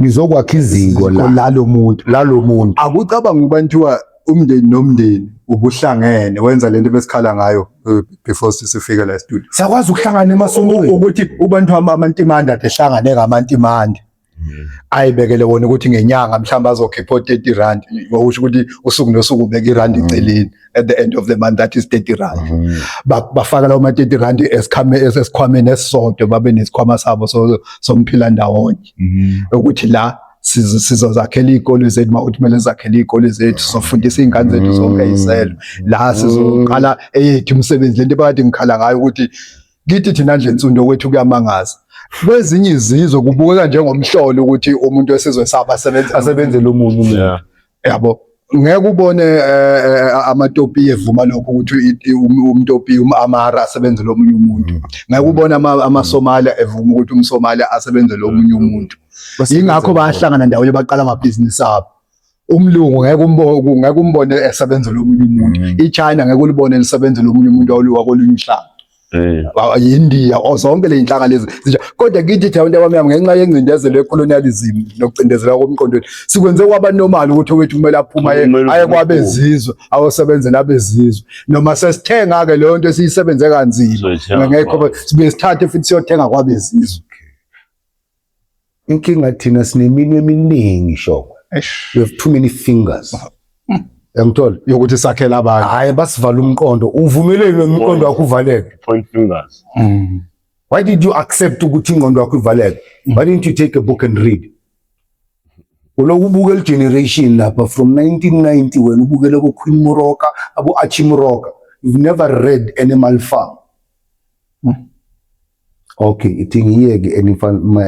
Ngizokwakha iziko lalo muntu. Akucabanga ukuba kuthiwa umndeni nomndeni ubuhlangene wenza lento besikhala ngayo before sifike la studio. Siyakwazi ukuhlangana emasontweni Ukuthi ubantu amantimanda ehlangane ngamantimanda. Ayibekele wona ukuthi ngenyanga mhlawumbe azokhipha 30 rand. Usho ukuthi usuku nosuku ubeka irand eceleni. At the end of the month that is 30 rand. Bafaka lawo ma 30 rand esikhwameni esisodwa babe nesikhwama sabo somphila ndawonye. Ukuthi la sizozakhela izikole zethu mawuthi kumele zakhele izikole zethu sofundisa izingane zethu zonke izelo. La sizoqala eyethu umsebenzi lento ebakade ngikhala ngayo ukuthi kithi thina nje insundo kwethu kuyamangaza. Kwezinye izizwe kubukeka njengomhlolo ukuthi umuntu wesizwe saba asebenze lo muntu. Yabo. Ngeke ubone amatopi evuma lokho ukuthi umtopi umAmara asebenze lo munye umuntu. Ngeke ubone amaSomalia evuma ukuthi umSomalia asebenze lo munye umuntu. Ingakho bayahlangana ndawonye baqala amabhizinisi abo. Umlungu ngeke umbone esebenza lo munye umuntu. iChina ngeke ulibone lisebenze lo munye umuntu wakolunye ihlanga. India zonke le inhlanga lezi kodwa kithi abantu abamnyama ngenxa yencindezelo yecolonialism nokucindezela komqondweni sikwenze kwaba normal ukuthi wethu kumele aphuma aye kwabezizwe awosebenze nabezizwe noma sesithenga ke leyo nto esiyisebenze kanzima ngekho sibe sithathe futhi siyothenga kwabezizwe. Inkinga thina sineminwe eminingi shoko. We have too many fingers. Yangithola yokuthi sakhela abantu. Hayi basivala umqondo. Uvumeleke umqondo wakho uvaleke. Point fingers. Why did you accept ukuthi ingqondo yakho ivaleke? Why didn't you take a book and read? Uloku buka generation lapha from 1990 when ubukele ko Queen Moroka, abo Archie Moroka. You've never read Animal Farm. Okay, itingiyeke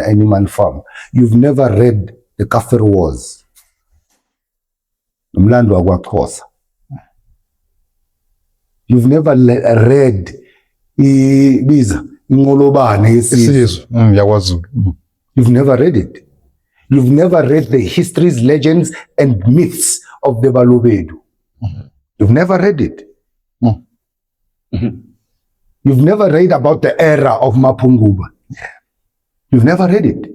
Animal Farm. You've never read The Kafir Wars. Umlando wakwaXhosa. You've never read ibiza inqolobane yesizwe yakwaZulu. You've never read it. You've never read the histories, legends and myths of the Balobedu. You've never read it. You've never read about the era of Mapunguba. You've never read it.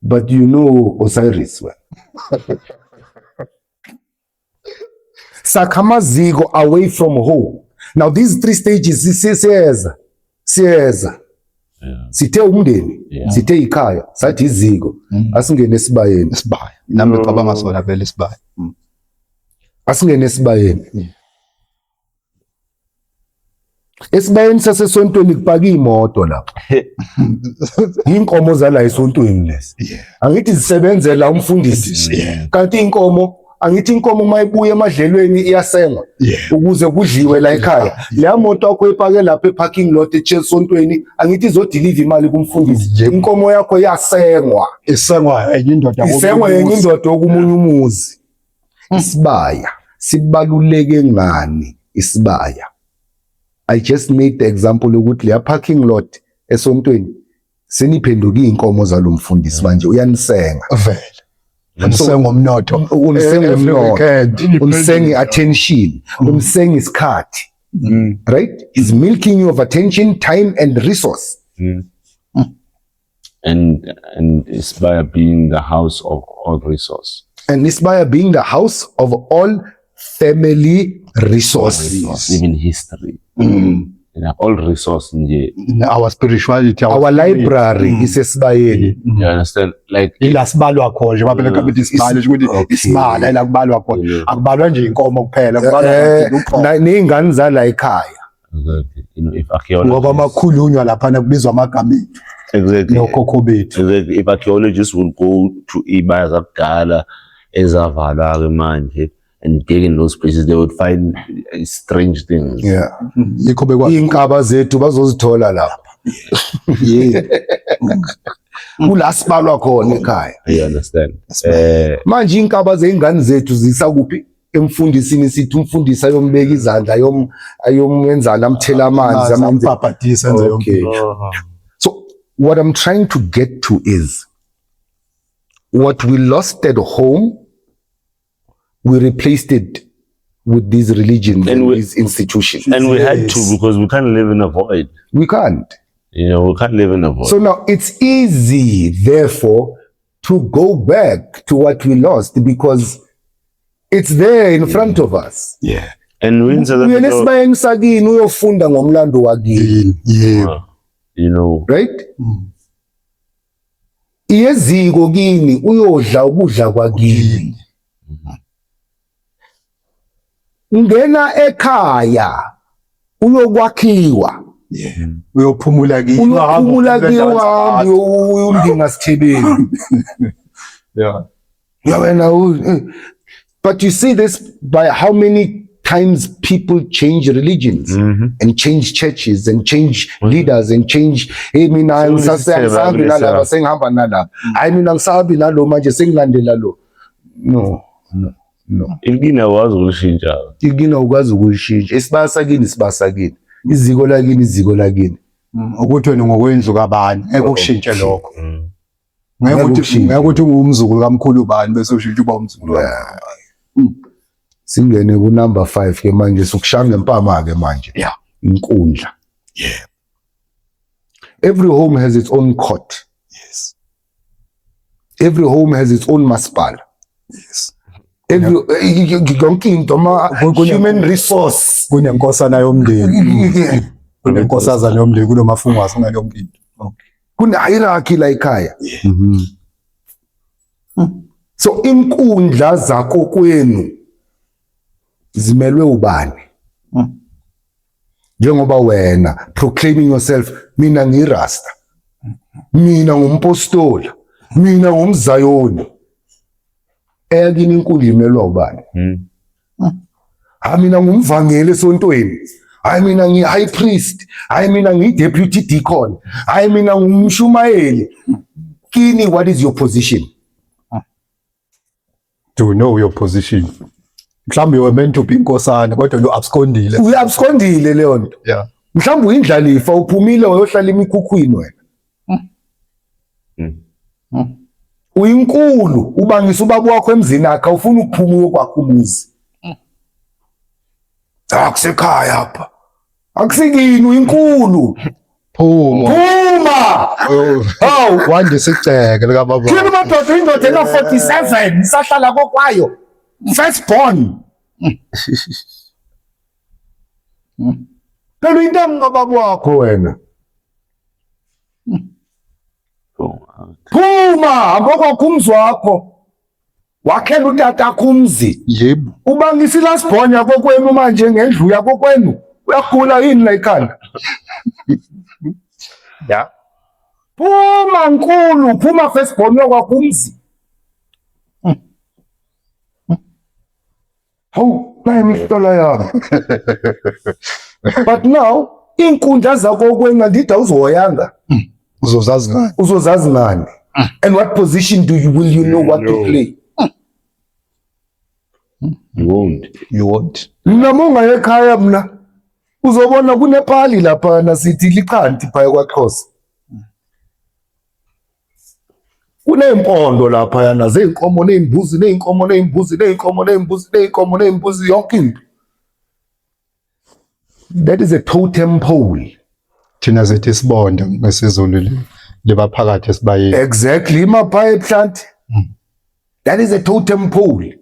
But you know Osiris well. Sakamaziko away from home. Now these three stages, siyeza. Sithe umndeni, sithe ikhaya, sathi iziko, asingene esibayeni. Isibaya. Nami ngicabanga sona vele isibaya. Asingene esibayeni. Esibayeni sasesontweni kupaka imoto lapha. Inkomo zala esontweni lesi. Angithi zisebenzela umfundisi. Kanti inkomo angithi inkomo mayibuya emadlelweni iyasengwa ukuze kudliwe la ekhaya. Le moto yakho epake lapha eparking lot echesontweni angithi izodeliver imali kumfundisi. Inkomo yakho iyasengwa. Isengwa enye indoda Isengwa enye indoda okumunye umuzi. Isibaya sibaluleke ngani isibaya? I just made the example ukuthi le parking lot esontweni seniphenduka inkomo zalomfundisi manje uyanisenga vele. Umsengo umnotho, umsengo umnotho, umsengo attention, umsengo isikhathi. Right? He's milking you of attention, time and resource. And Isibaya being the house of all resource. And Isibaya being the house of all family resources. Even history. All resource in our spirituality, our library is Esibayeni. You understand? Like ila sibalwa khona nje baphela kabithi isibalo ukuthi isibala ila kubalwa khona akubalwa nje inkomo kuphela kubalwa nezingane zala ekhaya. Exactly. If archaeologists ngoba amakhulunywa lapha kubizwa amagama ethu. Exactly. Nokhokho bethu. Exactly. If archaeologists will go to ibaya zakudala ezavalwa ke manje and dig in those places, they would find strange things. Yeah. Yikho bekwazi inkaba zethu bazozithola lapha. Yeah. Kula sibalwa khona ekhaya. You understand? Manje inkaba zeingane zethu zisakuphi? Emfundisini sithi umfundisi ayombeka izandla ayomenzana amthela amanzi amabhabhadisa enze yonke. So what I'm trying to get to is what we lost at home, we replaced it with these religions and these institutions. And we had to, because we can't live in a void. We can't. We can't live in a void. So now it's easy, therefore, to go back to what we lost because it's there in front of us. Yeah. And when Esibayeni sakini uyofunda ngomlando wakini. Yeah. You know. Right? Iyeziko kini uyodla ukudla kwakini. Ngena ekhaya uyokwakhiwa. Yeah. Uyophumula kini. Uyophumula kiwami uyundinga sithebeni. Yeah. But you see this by how many times people change religions and change churches and change leaders and change mina ngisasehambi nalaba sengihamba nalaba hayi mina ngisahambi nalo manje sengilandela lo. No. Ilgina wazi ukushintsha. Ilgina ukwazi ukushintsha. Isibasakini. Iziko lakini. Ukuthi wena ngokwendlu kabani ekukushintshe lokho. Ngeke ukuthi ungumzukulu kaMkhulu bani bese ushintsha uba umzukulu wakho. Singene ku number 5 ke manje sokushanga empama ke manje. Yeah. inkundla. Yeah. Every home has its own court. Yes. Every home has its own masipala. Yes. Yonke into human resource. Kunenkosana yomndeni. Kunenkosazana yomndeni, kunomafungwasana yomndeni. Okay. Kune hierarchy la ekhaya. Yeah. So inkundla zakho kwenu zimelwe ubani? Njengoba wena proclaiming yourself, mina ngirasta, mina ngumpostoli, mina ngumzayoni. Eyakini inkundla imelwa ubani? Mina ngumvangeli esontweni. Mina ngi-high priest. Mina ngi-deputy deacon. Mina ngumshumayeli. Kini, what is your position? To know your position. Mhlawumbe you were meant to be inkosana kodwa you-abscondile. Uyi-abscondile leyo nto. Yeah. Mhlawumbe uyindlalifa, uphumile wayohlala emikhukhwini wena. Uyinkulu, ubangisa ubaba wakho emzini akhe, awufuna ukuphuma uyokwakha umuzi. Akusekhaya apha. Akusikini, uyinkulu. Phuma! Hawu wandisa igceke lika baba. Kini madoda indoda ena-47 isahlala kokwayo. First born. Phela uyintanga kababa wakho wena. Phuma, ngokwakho umzi wakho. Wakhela utata akho umzi. Yebo. Ubangisa i-last born yakho kwenu manje ngendlu yakho kwenu. Uyagula yini la ekhanda? Yeah. Phuma nkulu, phuma first born yakwakho umzi. Hawu, nayi imihlola yami. But now, inkundla zakho kwenu andithi awuzohoyanga. Uzozazi ngani? Uzozazi ngani? And what position will you know what to play? You won't. You won't. Mina monga ekhaya mna. Uzobona kunepali lapha nasithi lichanti phaya kwaXhosa. Kunempondo lapha yana zeinkomo nezimbuzi neinkomo nezimbuzi neinkomo nezimbuzi neinkomo nezimbuzi yonke into. That is a totem pole. Thina sithi sibonda ngesizulu liba phakathi esibayeni. Exactly, imaphaya ebuhlanti. That is a totem pole.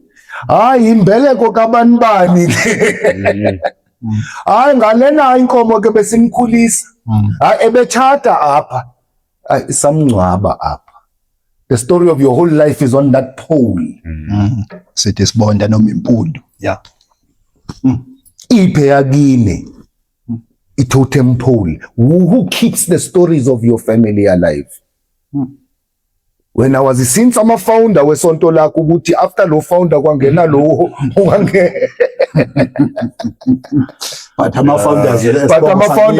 Hayi imbeleko kabani bani le. Hayi ngalena inkomo ke besimkhulisa. Hayi ebechata apha. Samncwaba apha. The story of your whole life is on that pole. Sithi sibonda noma impundu. Yeah. Iphe yakini. A totem pole. Who keeps the stories of your family alive? When I was since I'm a founder wesonto lakho ukuthi after lo founder kwangena lo But ama-founders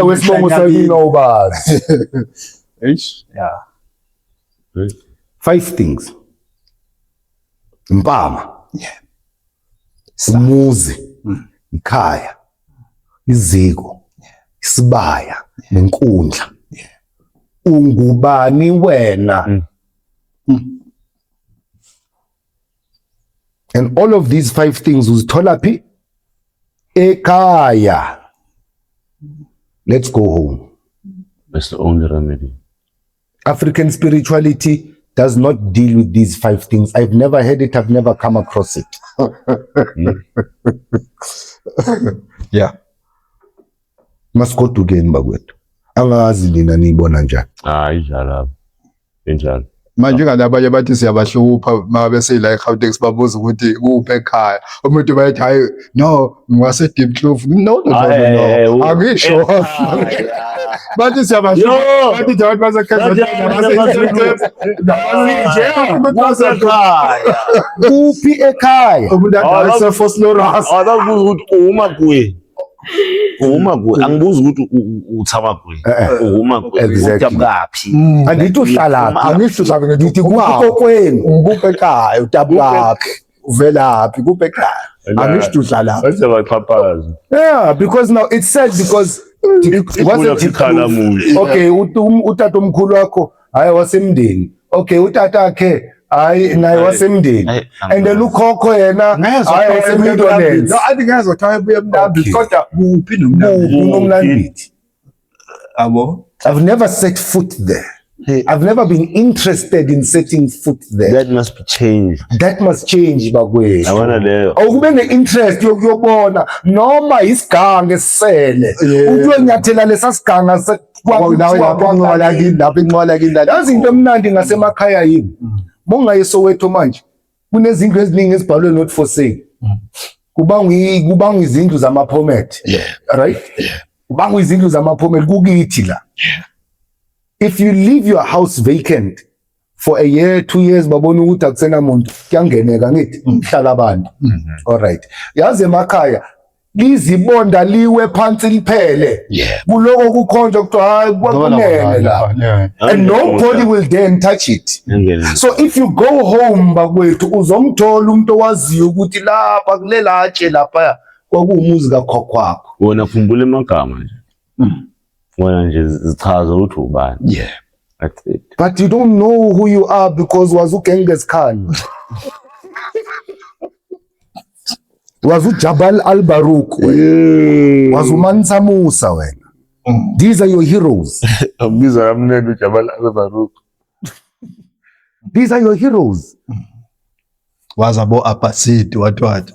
wesibongo sakini awubazi. Yeah. 5 things. Impama. Yeah. Umuzi. Ikhaya. Iziko. Isibaya nenkundla. Ungubani wena? And all of these 5 things uzithola phi? Ekhaya. Let's go home. That's the only remedy. African spirituality does not deal with these 5 things. I've never heard it. I've never come across it. Yeah. Must go to again bakwethu. Angazi nina nibona njani. Injalo. Injalo. Manje ngalabanye bathi siyabahlupha mabe seyila eGauteng sibabuza ukuthi kuphi ekhaya. Umuntu bathi hayi no ngwase Deep Kloof. No. Angisho. Bathi siyabahlupha. Bathi David basekhaya. Kuphi ekhaya? Umuntu athi Foslorus. Akabuza ukuthi uma kuwe. Uma kuwe angibuza ukuthi uthama kuwe. Uma kuwe utaphi. Andithi uhlala phi? Angisho sabe ngithi Kuphi kwenu? Ukuphi ekhaya utaphi. Uvelaphi kuphi ekhaya. Angisho uhlala. Bese baqhaphaza. Yeah, because now it's sad because okay, utata omkhulu wakho hayi wasemndeni. Okay, utata akhe hayi naye wasemndeni Hayi, and then ukhokho yena hayi waseMidlands. No, athi ngezothiwa ebuye emnandi Okay. kodwa kuphi nomnandi Unomlanditi. abo. I've never set foot there. Hey. I've never been interested in setting foot there. That must be changed. That must change bakwethu. Yabona leyo. Awukube ne-interest yokuyobona noma isigange sisele Yeah. ukuyonyathela lesa sigange Nawe lapho inqola kini yazi into emnandi ngasemakhaya yini mongaye Soweto manje kunezindlu eziningi ezibhalwe not for sale kubanga izindlu zamaphomet right kubanga izindlu zamaphomet kukithi la if you leave your house vacant for a year 2 years babona ukuthi akusena muntu kuyangeneka ngithi hlala abantu all right yazi emakhaya lizibonda liwe phansi liphele kuloko kukhonjwa kuthiwa hayi kwakunene la and nobody will dare and touch it. So if you go home bakwethu uzomthola umuntu owaziyo ukuthi lapha kulelatshe lapha kwakuwumuzi kakhokwakho. Wona khumbula amagama nje. Wona nje zichaza ukuthi ubani. That's it. But you don't know who you are because wazuGenghis Khan. WazuJabal al-Baruq wena. WazuMansa Musa wena. These are your heroes. Ambiza kamnene uJabal al-Baruq. These are your heroes. wazabo Abbasid what.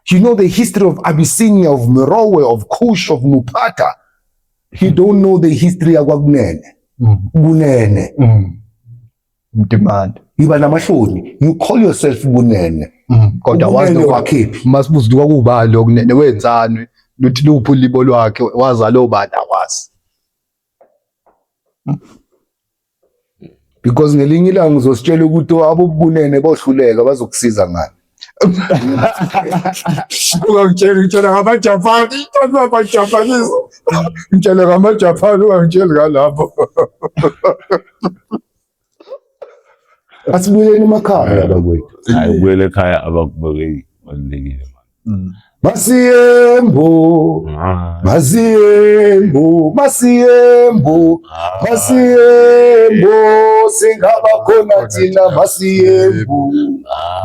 You know the history of Abyssinia, of Merowe, of Kush, of Mupata. You don't know the history of Kunene. Kunene. Mdimanda. Iba namahloni. You call yourself Kunene. Kodwa wazi Ubunene lo wakephi? masibuza ukuthi kwakubani lokunene wenzani luthi luphi ulibo lwakhe wazalo bani akwazi. Because ngelinye ilanga ngizositshela ukuthi abobunene bohluleka bazokusiza ngani. Ungangitshela ngamajapani, ngamajapanese. Ngitshela ngamajapani ungangitsheli ngalapho. Asibuyeleni emakhaya bakwethu. Hayi ubuyele ekhaya abakubekeki balekile man. Masiyembo, Masiyembo, Masiyembo, Masiyembo, singaba khona thina Masiyembo,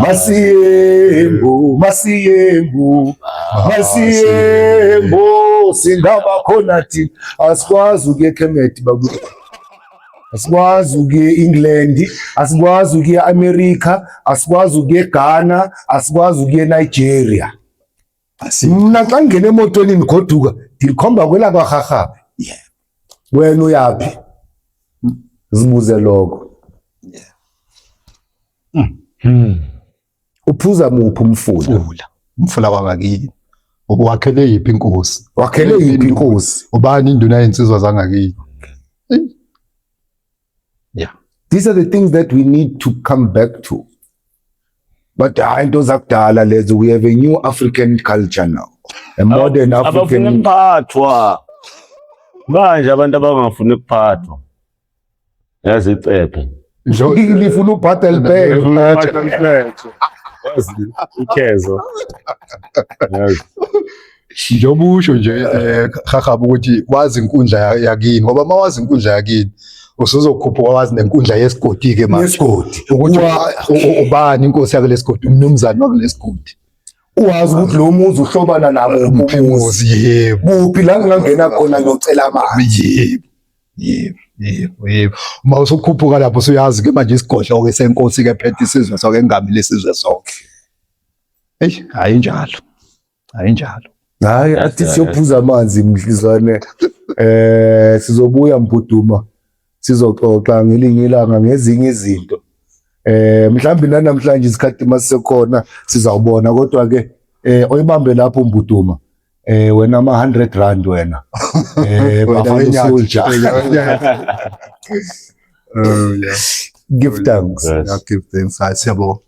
Masiyembo, Masiyembo, Masiyembo, singaba khona thina. Asikwazi ukuya eKhemethi bakwethu. Asikwazi ukuya eEngland, asikwazi ukuya eAmerica, asikwazi ukuya eGhana, asikwazi ukuya eNigeria. Mina xa ngene emotweni ngigoduka ngilikhomba kwela kwaHahabe. Wena uyaphi? Zibuze lokho. Uphuza muphi umfula? Umfula wangakini. Wakhele yiphi inkosi? Wakhele yiphi inkosi? Ubani induna yensizwa zangakini? These are the things that we need to come back to. But into zakudala lezo, we have a new African culture now. A modern Abafuna African. ukuphathwa. Manje abantu abangafuni ukuphathwa. Yazi icephe. Lifuna uphatha liphele. Yazi ikhezo. Yazi. Njengoba usho nje Hahabe ukuthi wazi inkundla yakini ngoba mawazi inkundla yakini usuzokhuphuka wazi nenkundla yesigodi ke manje. Yesigodi. Ukuthi ubani inkosi yake lesigodi umnumzane wake lesigodi. Uwazi ukuthi lo muzi uhlobana nabo Umuzi yebo. kuphi la ngingangena khona ngiyocela amanzi. Yebo. Uma usukhuphuka lapho usuyazi ke manje isigodlo ke senkosi ke phethe isizwe sonke engamile isizwe sonke. Hayi njalo. Hayi athi siyophuza amanzi mhlizwane. Sizobuya Mpuduma. Sizoxoxa ngelinye ilanga ngezinye izinto. Mhlambi namhlanje isikhathi masisekhona sizawubona kodwa ke oyibambe lapho Mpuduma. Wena ama 100 rand wena. Bafana soldier. Give thanks. Give thanks. Siyabonga.